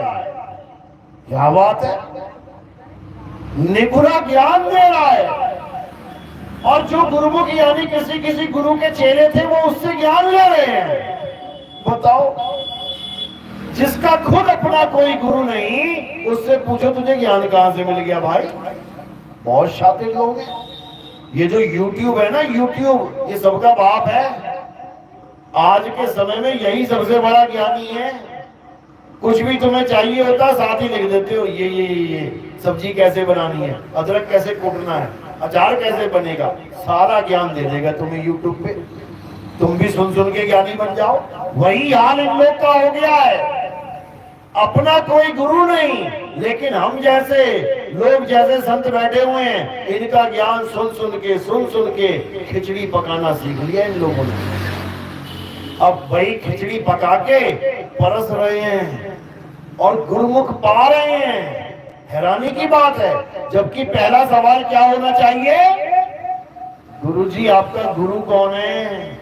क्या बात है! निगुरा ज्ञान दे रहा है, और जो गुरुमुख यानी किसी किसी गुरु के चेले थे वो उससे ज्ञान ले रहे हैं। बताओ, जिसका खुद अपना कोई गुरु नहीं, उससे पूछो तुझे ज्ञान कहां से मिल गया भाई। बहुत शातिर लोग हैं। ये जो YouTube है ना, YouTube ये सबका बाप है। आज के समय में यही सबसे बड़ा ज्ञानी है। कुछ भी तुम्हें चाहिए होता साथ ही लिख देते हो, ये सब्जी कैसे बनानी है, अदरक कैसे कूटना है, अचार कैसे बनेगा, सारा ज्ञान दे देगा तुम्हें YouTube पे। तुम भी सुन सुन के ज्ञानी बन जाओ। वही हाल इन लोग का हो गया है। अपना कोई गुरु नहीं, लेकिन हम जैसे लोग, जैसे संत बैठे हुए हैं, इनका ज्ञान सुन सुन के खिचड़ी पकाना सीख लिया इन लोगों ने। अब वही खिचड़ी पका के परस रहे हैं और गुरुमुख पा रहे हैं। हैरानी की बात है, जबकि पहला सवाल क्या होना चाहिए? गुरुजी आपका गुरु कौन है?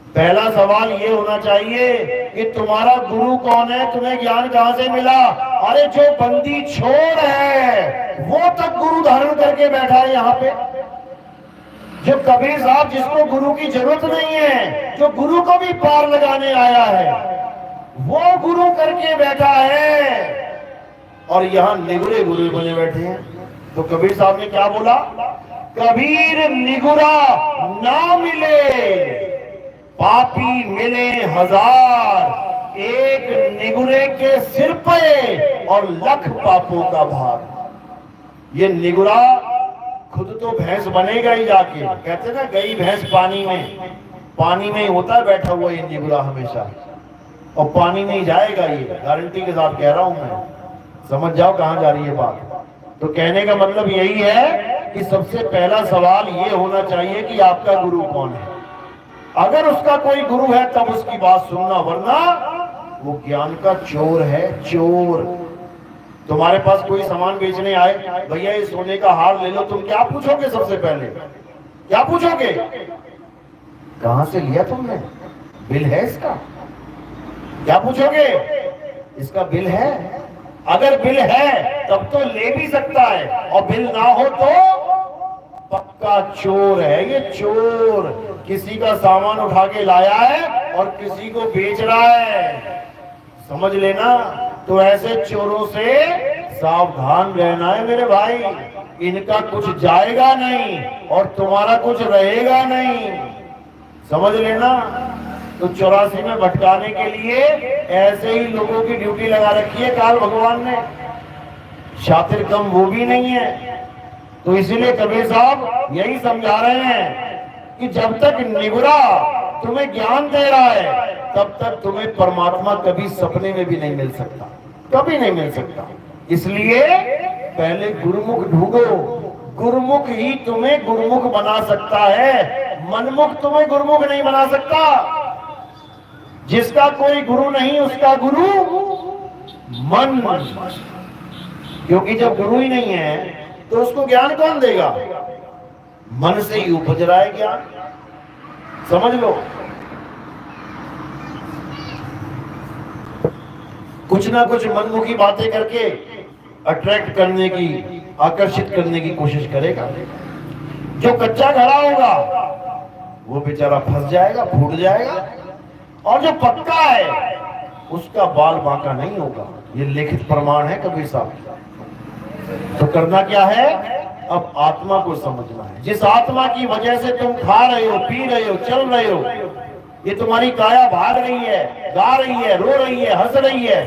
पहला सवाल ये होना चाहिए कि तुम्हारा गुरु कौन है, तुम्हें ज्ञान कहां से मिला? अरे जो बंदी छोड़ है वो तक गुरु धारण करके बैठा है यहाँ पे। जो कबीर साहब, जिसको गुरु की जरूरत नहीं है, जो गुरु को भी पार लगाने आया है, वो गुरु करके बैठा है, और यहाँ निगुरे गुरु बने बैठे हैं। तो कबीर साहब ने क्या बोला? कबीर निगुरा ना मिले, पापी मिले 1000, एक निगुरे के सिर पे और लख पापों का भार। ये निगुरा खुद तो भैंस बनेगा ही जाके। कहते ना, गई भैंस पानी में ही होता है बैठा हुआ ये निगुरा हमेशा, और पानी में ही जाएगा। ये गारंटी के साथ कह रहा हूं मैं। समझ जाओ कहां जा रही है बात। तो कहने का मतलब यही है कि सबसे पहला सवाल ये होना चाहिए कि आपका गुरु कौन है। अगर उसका कोई गुरु है तब उसकी बात सुनना, वरना वो ज्ञान का चोर है, चोर। तुम्हारे पास कोई सामान बेचने आए, भैया ये सोने का हार ले लो, तुम क्या पूछोगे? सबसे पहले क्या पूछोगे? कहां से लिया तुमने? बिल है इसका? क्या पूछोगे? इसका बिल है? अगर बिल है तब तो ले भी सकता है, और बिल ना हो तो पक्का चोर है ये, चोर। किसी का सामान उठा के लाया है और किसी को बेच रहा है, समझ लेना। तो ऐसे चोरों से सावधान रहना है मेरे भाई। इनका कुछ जाएगा नहीं और तुम्हारा कुछ रहेगा नहीं, समझ लेना। तो 84 में भटकाने के लिए ऐसे ही लोगों की ड्यूटी लगा रखी है काल भगवान ने। शातिर कम वो भी नहीं है। तो इसीलिए कबीर साहब यही समझा रहे हैं कि जब तक निगुरा तुम्हें ज्ञान दे रहा है तब तक तुम्हें परमात्मा कभी सपने में भी नहीं मिल सकता, कभी नहीं मिल सकता। इसलिए पहले गुरुमुख ढूंढो, गुरुमुख ही तुम्हें गुरुमुख बना सकता है, मनमुख तुम्हें गुरुमुख नहीं बना सकता। जिसका कोई गुरु नहीं उसका गुरु मन, क्योंकि जब गुरु ही नहीं है तो उसको ज्ञान कौन देगा? मन से ही उपज रहा है ज्ञान, समझ लो। कुछ ना कुछ मनमुखी बातें करके अट्रैक्ट करने की, आकर्षित करने की कोशिश करेगा। जो कच्चा घड़ा होगा वो बेचारा फंस जाएगा, फूट जाएगा, और जो पक्का है उसका बाल बांका नहीं होगा। ये लिखित प्रमाण है कबीर साहब। तो करना क्या है? अब आत्मा को समझना है। जिस आत्मा की वजह से तुम खा रहे हो, पी रहे हो, चल रहे हो, ये तुम्हारी काया भाग रही है, गा रही है, रो रही है, हंस रही है,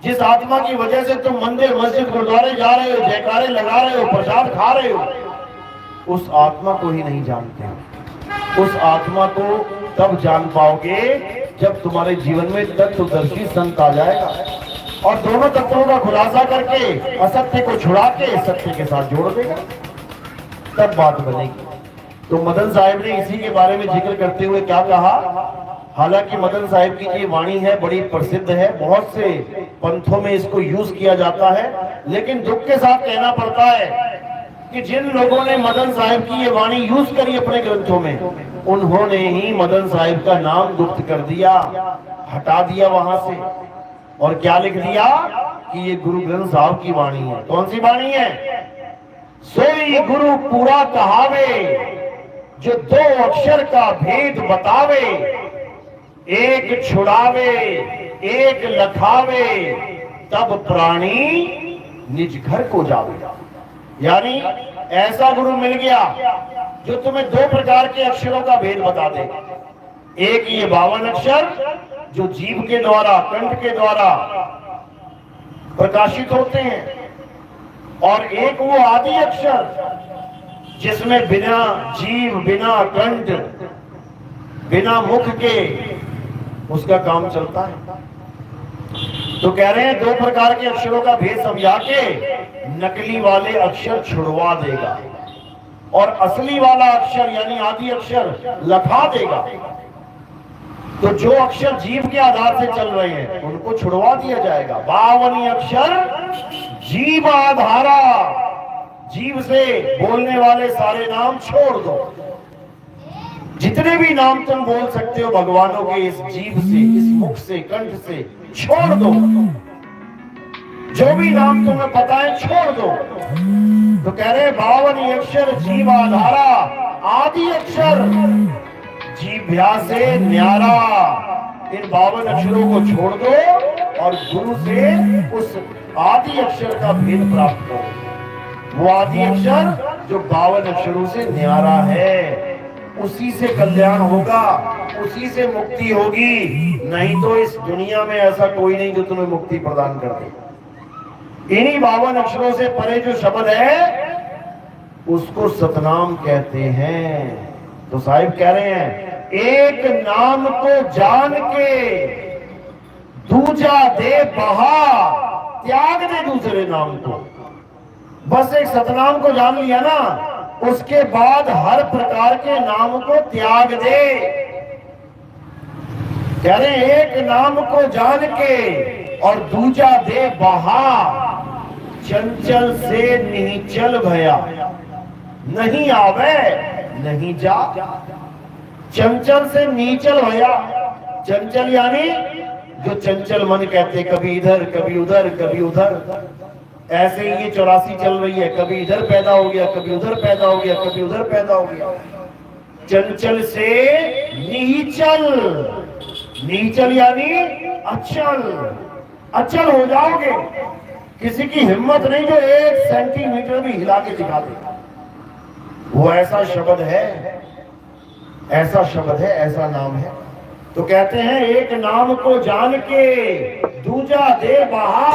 जिस आत्मा की वजह से तुम मंदिर, मस्जिद, गुरुद्वारे जा रहे हो, जयकारे लगा रहे हो, प्रसाद खा रहे हो, उस आत्मा को ही नहीं जानते। उस आत्मा को तब जान पाओगे जब तुम्हारे जीवन में तत्वदर्शी संत आ जाएगा और दोनों तत्वों का खुलासा करके असत्य को छुड़ा के सत्य के साथ जोड़ देगा, तब बात बनेगी। तो मदन साहिब ने इसी के बारे में जिक्र करते हुए क्या कहा? हालांकि मदन साहिब की ये वाणी है, बड़ी प्रसिद्ध है, बहुत से पंथों में इसको यूज किया जाता है, लेकिन दुख के साथ कहना पड़ता है कि जिन लोगों ने मदन साहिब की ये वाणी यूज करी अपने ग्रंथों में, उन्होंने ही मदन साहिब का नाम गुप्त कर दिया, हटा दिया वहां से, और क्या लिख दिया कि ये गुरु ग्रंथ साहब की वाणी है। कौन सी वाणी है? सोई गुरु पूरा कहावे, जो दो अक्षर का भेद बतावे, एक छुड़ावे एक लखावे, तब प्राणी निज घर को जावे। यानी ऐसा गुरु मिल गया जो तुम्हें दो प्रकार के अक्षरों का भेद बता दे। एक ये 52 अक्षर जो जीव के द्वारा, कंठ के द्वारा प्रकाशित होते हैं, और एक वो आदि अक्षर जिसमें बिना जीव, बिना कंठ, बिना मुख के उसका काम चलता है। तो कह रहे हैं दो प्रकार के अक्षरों का भेद समझा के नकली वाले अक्षर छुड़वा देगा और असली वाला अक्षर यानी आदि अक्षर लखा देगा। तो जो अक्षर जीव के आधार से चल रहे हैं उनको छुड़वा दिया जाएगा। 52 अक्षर जीव आधारा, जीव से बोलने वाले सारे नाम छोड़ दो। जितने भी नाम तुम बोल सकते हो भगवानों के, इस जीव से, इस मुख से, कंठ से छोड़ दो। जो भी नाम तुम्हें पता है छोड़ दो। तो कह रहे 52 अक्षर जीव आधारा, आदि अक्षर जीभ्या से न्यारा। इन 52 अक्षरों को छोड़ दो और गुरु से उस आदि अक्षर का भेद प्राप्त करो। वो आदि अक्षर जो 52 अक्षरों से न्यारा है, उसी से कल्याण होगा, उसी से मुक्ति होगी। नहीं तो इस दुनिया में ऐसा कोई नहीं जो तुम्हें मुक्ति प्रदान कर दे। इन्हीं 52 अक्षरों से परे जो शब्द है उसको सतनाम कहते हैं। तो साहिब कह रहे हैं एक नाम को जान के दूजा दे बहा, त्याग दे दूसरे नाम को। बस एक सतनाम को जान लिया ना, उसके बाद हर प्रकार के नाम को त्याग दे। कह रहे एक नाम को जान के और दूजा दे बहा, चंचल से निचल भया, नहीं आवे नहीं जा। चंचल से नीचल भया, चंचल यानी जो चंचल मन कहते, कभी इधर कभी उधर कभी उधर। ऐसे ही ये 84 चल रही है, कभी इधर पैदा हो गया, कभी उधर पैदा हो गया, कभी उधर पैदा हो गया। चंचल से नीचल, नीचल यानी अचल, अचल हो जाओगे। किसी की हिम्मत नहीं जो 1 सेंटीमीटर भी हिला के दिखा दे। वो ऐसा शब्द है, ऐसा शब्द है, ऐसा नाम है। तो कहते हैं एक नाम को जान के दूजा दे बहा,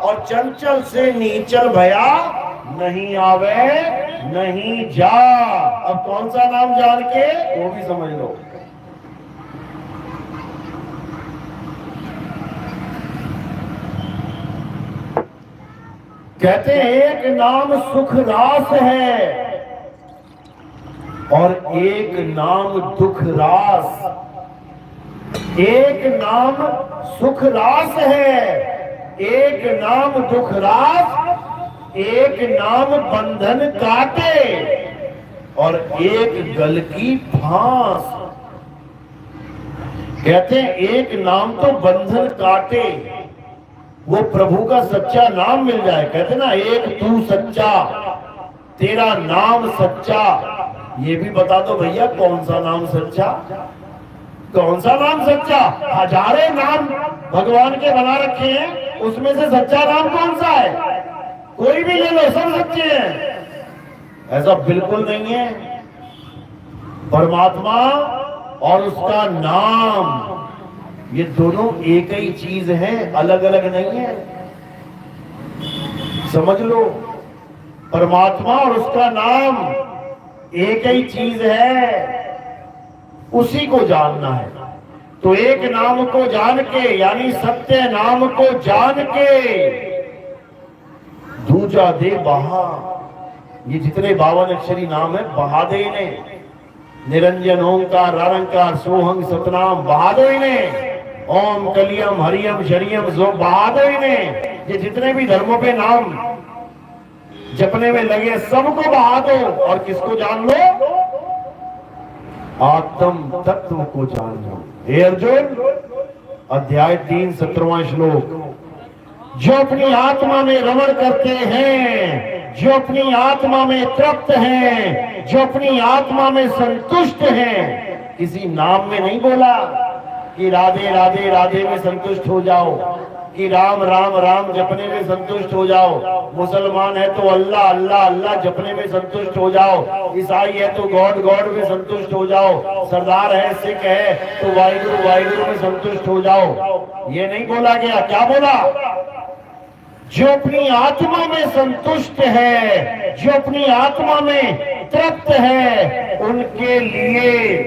और चंचल से नीचल भया, नहीं आवे नहीं जा। अब कौन सा नाम जान के वो भी समझ लो। कहते हैं एक नाम सुख रास है और एक नाम दुख रास। एक नाम सुख रास है, एक नाम दुख रास, एक नाम बंधन काटे और एक गल की फांस। कहते हैं एक नाम तो बंधन काटे, वो प्रभु का सच्चा नाम मिल जाए। कहते ना एक तू सच्चा, तेरा नाम सच्चा। ये भी बता दो भैया कौन सा नाम सच्चा, कौन सा नाम सच्चा? हजारों नाम भगवान के बना रखे हैं, उसमें से सच्चा नाम कौन सा है? कोई भी ले लो, सब सच्चे हैं। ऐसा बिल्कुल नहीं है। परमात्मा और उसका नाम ये दोनों एक ही चीज है, अलग अलग नहीं है। समझ लो, परमात्मा और उसका नाम एक ही चीज है, उसी को जानना है। तो एक नाम को जान के, यानी सत्य नाम को जान के दूजा दे बहा। ये जितने 52 अक्षरी नाम है बहा दे इन्हें। निरंजन ओंकार निरंकार सोहंग सतनाम बहा दो इन्हें। ओम कलियम हरियम शरियम जो बहा दो इन्हें। ये जितने भी धर्मों पे नाम जपने में लगे सबको बहा दो और किसको जान लो? आत्म तत्व को जान लो। हे अर्जुन, अध्याय 3 17वां श्लोक। जो अपनी आत्मा में रमण करते हैं, जो अपनी आत्मा में तृप्त हैं, जो अपनी आत्मा में संतुष्ट हैं, किसी नाम में नहीं बोला कि राधे राधे राधे में संतुष्ट हो जाओ, कि राम राम राम जपने में संतुष्ट हो जाओ। मुसलमान है तो अल्लाह अल्लाह अल्लाह जपने में संतुष्ट हो जाओ। ईसाई है तो गॉड गॉड में संतुष्ट हो जाओ। सरदार है, सिख है तो वाहिगुरु वाहिगुरु में संतुष्ट हो जाओ। ये नहीं बोला गया। क्या बोला? जो अपनी आत्मा में संतुष्ट है, जो अपनी आत्मा में तृप्त है, उनके लिए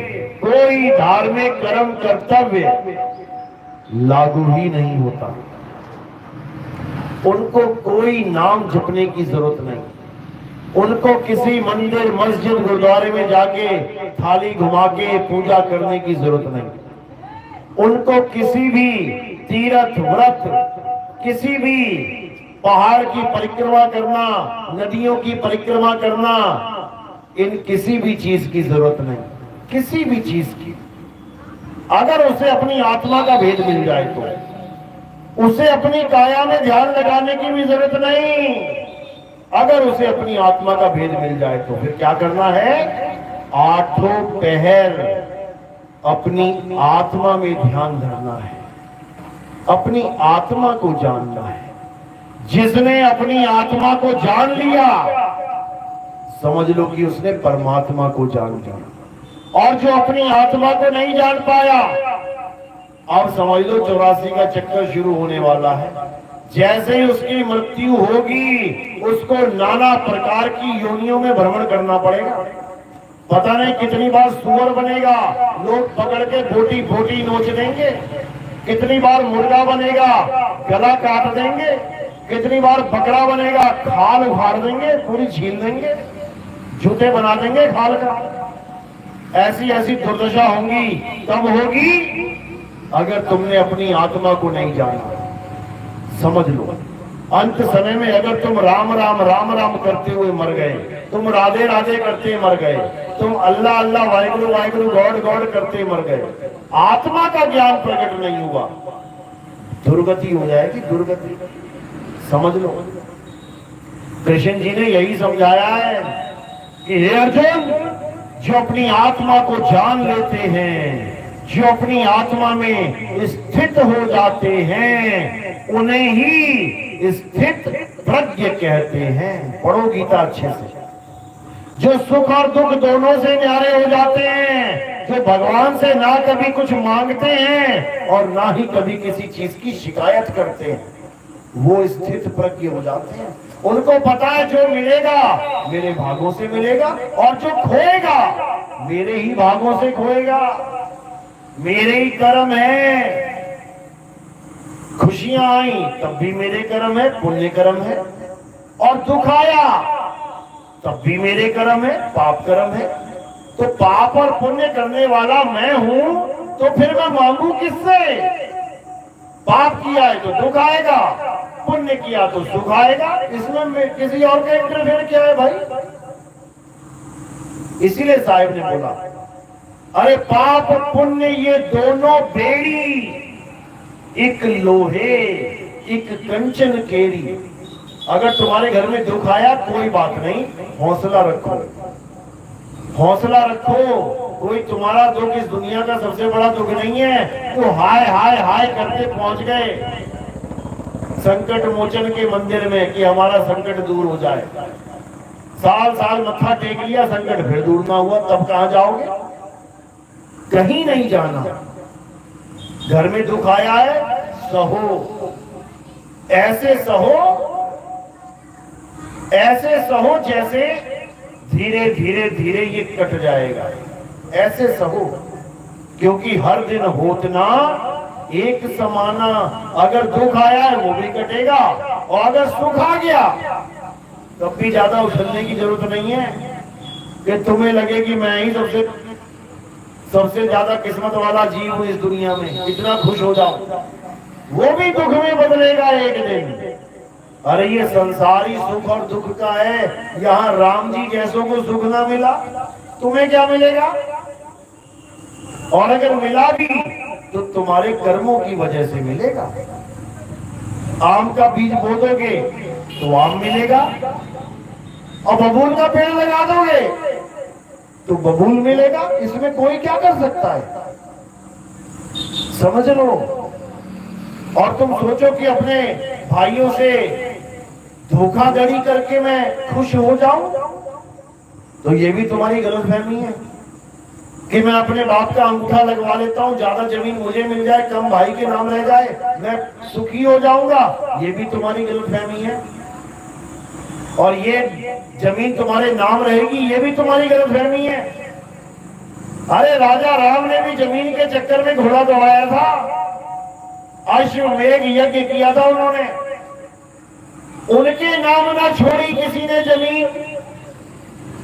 कोई धार्मिक कर्म कर्तव्य लागू ही नहीं होता। उनको कोई नाम जपने की जरूरत नहीं। उनको किसी मंदिर मस्जिद गुरुद्वारे में जाके थाली घुमा के पूजा करने की जरूरत नहीं। उनको किसी भी तीर्थ व्रत, किसी भी पहाड़ की परिक्रमा करना, नदियों की परिक्रमा करना, इन किसी भी चीज की जरूरत नहीं। किसी भी चीज की, अगर उसे अपनी आत्मा का भेद मिल जाए तो उसे अपनी काया में ध्यान लगाने की भी जरूरत नहीं। अगर उसे अपनी आत्मा का भेद मिल जाए तो फिर क्या करना है? आठों पहर अपनी आत्मा में ध्यान धरना है, अपनी आत्मा को जानना है। जिसने अपनी आत्मा को जान लिया, समझ लो कि उसने परमात्मा को जान लिया। और जो अपनी आत्मा को नहीं जान पाया, अब समझ लो 84 का चक्कर शुरू होने वाला है। जैसे ही उसकी मृत्यु होगी, उसको नाना प्रकार की योनियों में भ्रमण करना पड़ेगा। पता नहीं कितनी बार सुअर बनेगा, लोग पकड़ के बोटी बोटी नोच देंगे। कितनी बार मुर्गा बनेगा, गला काट देंगे। कितनी बार बकरा बनेगा, खाल उखाड़ देंगे, पूरी छील देंगे, जूते बना देंगे खाल का। ऐसी ऐसी दुर्दशा होंगी। कब होगी? अगर तुमने अपनी आत्मा को नहीं जाना। समझ लो, अंत समय में अगर तुम राम राम राम राम करते हुए मर गए, तुम राधे राधे करते मर गए, तुम अल्लाह अल्लाह वाहिगुरु वाहिगुरु गॉड गॉड करते मर गए, आत्मा का ज्ञान प्रकट नहीं हुआ, दुर्गति हो जाएगी, दुर्गति। समझ लो, कृष्ण जी ने यही समझाया है कि हे अर्जुन, जो अपनी आत्मा को जान लेते हैं, जो अपनी आत्मा में स्थित हो जाते हैं, उन्हें ही स्थित प्रज्ञ कहते हैं। पढ़ो गीता अच्छे से। जो सुख और दुख दोनों से न्यारे हो जाते हैं, जो भगवान से ना कभी कुछ मांगते हैं और ना ही कभी किसी चीज की शिकायत करते हैं, वो स्थित प्रज्ञ हो जाते हैं। उनको पता है जो मिलेगा मेरे भागों से मिलेगा और जो खोएगा मेरे ही भागों से खोएगा। मेरे ही कर्म है। खुशियां आई तब भी मेरे कर्म है, पुण्य कर्म है, और दुख आया तब भी मेरे कर्म है, पाप कर्म है। तो पाप और पुण्य करने वाला मैं हूं, तो फिर मैं मांगू किससे? पाप किया है तो दुख आएगा, पुण्य किया तो सुख आएगा। इसमें किसी और का इंटरफेयर क्या है भाई? इसीलिए साहिब ने बोला, अरे पाप पुण्य ये दोनों बेड़ी, एक लोहे एक कंचन केरी। अगर तुम्हारे घर में दुख आया कोई बात नहीं, हौसला रखो, हौसला रखो। कोई तुम्हारा दुख इस दुनिया का सबसे बड़ा दुख नहीं है। तो हाय हाय हाय करते पहुंच गए संकट मोचन के मंदिर में कि हमारा संकट दूर हो जाए। साल साल मत्था टेक लिया, संकट फिर दूर ना हुआ, तब कहां जाओगे? कहीं नहीं जाना। घर में दुख आया है, सहो, ऐसे सहो जैसे धीरे धीरे धीरे ये कट जाएगा। ऐसे सहो, क्योंकि हर दिन होतना एक समाना। अगर दुख आया है वो भी कटेगा, और अगर सुख आ गया तब भी ज्यादा उछलने की जरूरत नहीं है कि तुम्हें लगे कि मैं ही सबसे ज्यादा किस्मत वाला जीव हूं इस दुनिया में, इतना खुश हो जाओ। वो भी दुख में बदलेगा एक दिन। अरे ये संसारी सुख और दुख का है। यहाँ राम जी जैसों को सुख ना मिला, तुम्हें क्या मिलेगा? और अगर मिला भी तो तुम्हारे कर्मों की वजह से मिलेगा। आम का बीज बो दोगे तो आम मिलेगा, और बबूल का पेड़ लगा दोगे तो बबूल मिलेगा। इसमें कोई क्या कर सकता है? समझ लो। और तुम सोचो कि अपने भाइयों से धोखाधड़ी करके मैं खुश हो जाऊं, तो ये भी तुम्हारी गलतफहमी है कि मैं अपने बाप का अंगूठा लगवा लेता हूं, ज्यादा जमीन मुझे मिल जाए, कम भाई के नाम रह जाए, मैं सुखी हो जाऊंगा। ये भी तुम्हारी गलतफहमी है। और ये जमीन तुम्हारे नाम रहेगी, ये भी तुम्हारी गलतफहमी है। अरे राजा राम ने भी जमीन के चक्कर में घोड़ा दौड़ाया था, अश्वमेध यज्ञ किया था उन्होंने, उनके नाम ना छोड़ी किसी ने जमीन।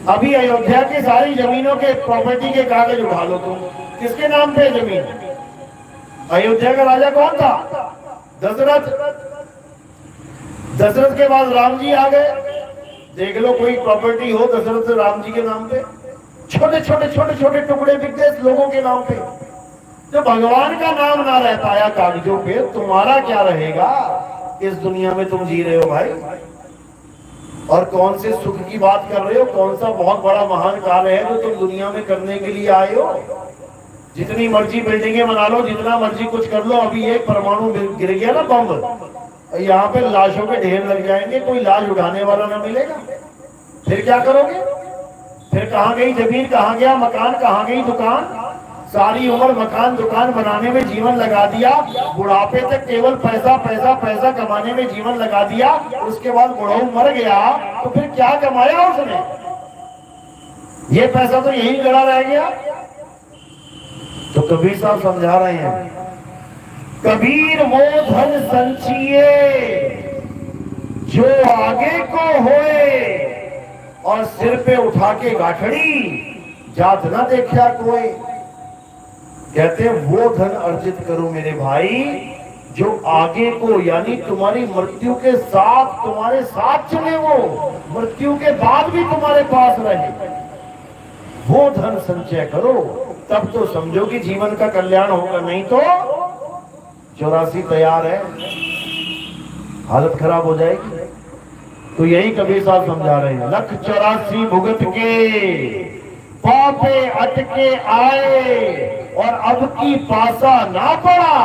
अभी अयोध्या की सारी जमीनों के प्रॉपर्टी के कागज उठा लो तुम, किसके नाम पे जमीन? अयोध्या का राजा कौन था? दशरथ। दशरथ के बाद राम जी आ गए। देख लो कोई प्रॉपर्टी हो दशरथ से राम जी के नाम पे, छोटे छोटे टुकड़े बिक गए लोगों के नाम पे। तो भगवान का नाम ना रह पाया कागजों पे, तुम्हारा क्या रहेगा इस दुनिया में? तुम जी रहे हो भाई, और कौन से सुख की बात कर रहे हो? कौन सा बहुत बड़ा महान कार्य है जो तुम दुनिया में करने के लिए आए हो? जितनी मर्जी बिल्डिंगें बना लो, जितना मर्जी कुछ कर लो, अभी एक परमाणु गिर गया ना बम, यहाँ पे लाशों के ढेर लग जाएंगे, कोई लाश उठाने वाला ना मिलेगा। फिर क्या करोगे? फिर कहाँ गई जमीन, कहाँ गया मकान, कहाँ गई दुकान? सारी उम्र मकान दुकान बनाने में जीवन लगा दिया, बुढ़ापे तक केवल पैसा पैसा पैसा कमाने में जीवन लगा दिया, उसके बाद बुढ़ऊ मर गया तो फिर क्या कमाया उसने? ये पैसा तो यहीं गड़ा रह गया। तो कबीर साहब समझा रहे हैं, कबीर वो धन संचिए जो आगे को होए, और सिर पे उठा के गाठड़ी जात ना देखा कोई। कहते हैं वो धन अर्जित करो मेरे भाई जो आगे को, यानी तुम्हारी मृत्यु के साथ तुम्हारे साथ चले, वो मृत्यु के बाद भी तुम्हारे पास रहे। वो धन संचय करो, तब तो समझो कि जीवन का कल्याण होगा। नहीं तो 84 तैयार है, हालत खराब हो जाएगी। तो यही कबीर साहब समझा रहे हैं, लख 84 भुगत के पापे अटके आए, और अब की पासा ना पड़ा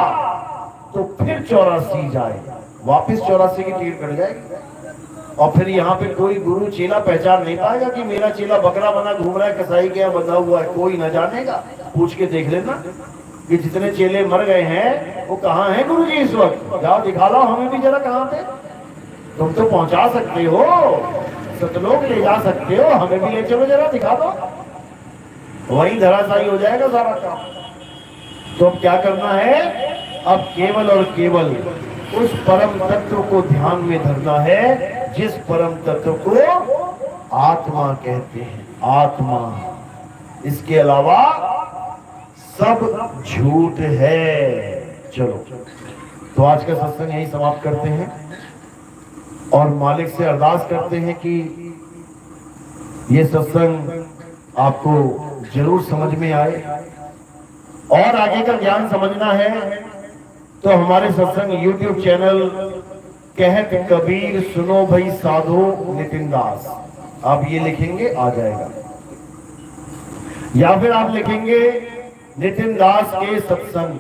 तो फिर 84 जाए। वापिस 84 की टीट कट जाएगी। और फिर यहाँ पे कोई गुरु चेला पहचान नहीं पाएगा कि मेरा चेला बकरा बना घूम रहा है, कसाई क्या बंधा हुआ है, कोई न जानेगा। पूछ के देख लेना कि जितने चेले मर गए हैं वो कहाँ हैं गुरु जी इस वक्त, जाओ दिखा लो हमें भी जरा कहाँ पे। तुम तो पहुंचा सकते हो, सतलोक ले जा सकते हो, हमें भी ले चलो जरा, दिखा दो। वही धराशायी हो जाएगा सारा काम। तो अब क्या करना है, अब केवल और केवल उस परम तत्व को ध्यान में धरना है जिस परम तत्व को आत्मा कहते हैं। आत्मा, इसके अलावा सब झूठ है। चलो, तो आज का सत्संग यही समाप्त करते हैं और मालिक से अरदास करते हैं कि ये सत्संग आपको जरूर समझ में आए और आगे का ज्ञान समझना है तो हमारे सत्संग YouTube चैनल कहत कबीर सुनो भाई साधो नितिन दास, आप ये लिखेंगे आ जाएगा, या फिर आप लिखेंगे नितिन दास के सत्संग,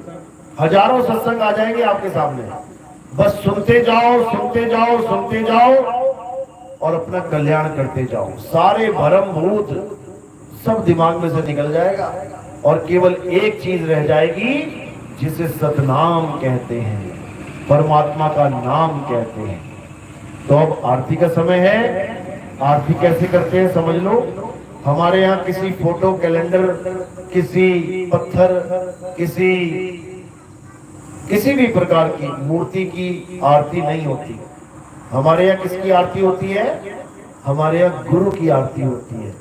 हजारों सत्संग आ जाएंगे आपके सामने। बस सुनते जाओ, सुनते जाओ, सुनते जाओ और अपना कल्याण करते जाओ। सारे भरम भूत सब दिमाग में से निकल जाएगा और केवल एक चीज रह जाएगी जिसे सतनाम कहते हैं, परमात्मा का नाम कहते हैं। तो अब आरती का समय है। आरती कैसे करते हैं समझ लो। हमारे यहाँ किसी फोटो, कैलेंडर, किसी पत्थर, किसी भी प्रकार की मूर्ति की आरती नहीं होती। हमारे यहाँ किसकी आरती होती है? हमारे यहाँ गुरु की आरती होती है।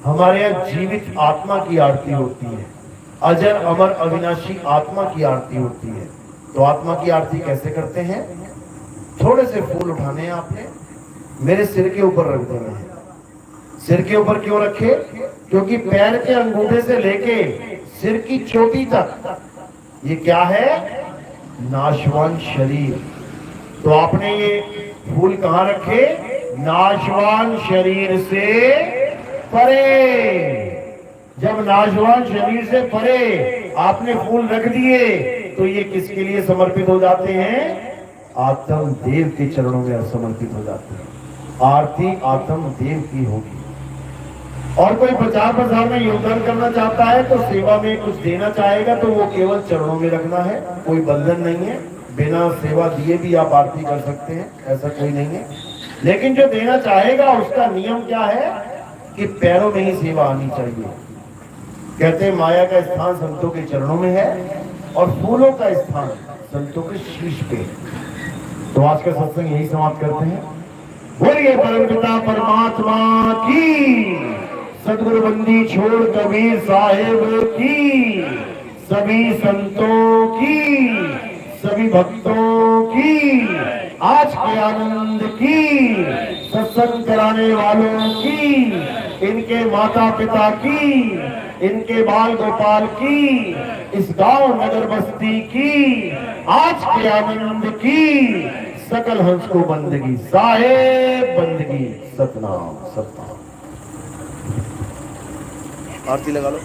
हमारे यहाँ जीवित आत्मा की आरती होती है। अजर अमर अविनाशी आत्मा की आरती होती है। तो आत्मा की आरती कैसे करते हैं? थोड़े से फूल उठाने हैं आपने, मेरे सिर के ऊपर रख देने हैं। सिर के ऊपर क्यों रखे? क्योंकि पैर के अंगूठे से लेके सिर की चोटी तक ये क्या है? नाशवान शरीर। तो आपने ये फूल कहाँ रखे? नाशवान शरीर से परे। जब नाशवान शरीर से परे आपने फूल रख दिए तो ये किसके लिए समर्पित हो जाते हैं? आत्म देव के चरणों में समर्पित हो जाते हैं। आरती आत्म देव की होगी। और कोई प्रचार प्रसार में योगदान करना चाहता है तो सेवा में कुछ देना चाहेगा तो वो केवल चरणों में रखना है, कोई बंधन नहीं है। बिना सेवा दिए भी आप आरती कर सकते हैं, ऐसा कोई नहीं है। लेकिन जो देना चाहेगा उसका नियम क्या है कि पैरों में ही सेवा आनी चाहिए। कहते हैं माया का स्थान संतों के चरणों में है और फूलों का स्थान संतों के शीश पे। तो आज का सत्संग यही समाप्त करते हैं। बोलिए परमपिता परमात्मा की, सदगुरु बंदी छोड़ कबीर साहेब की, सभी संतों की, सभी भक्तों की, आज के आनंद की, सत्संग कराने वालों की, इनके माता पिता की, इनके बाल गोपाल की, इस गांव नगर बस्ती की, आज के आनंद की, सकल हंस को बंदगी, साहेब बंदगी, सतनाम सतनाम। आरती लगा लो।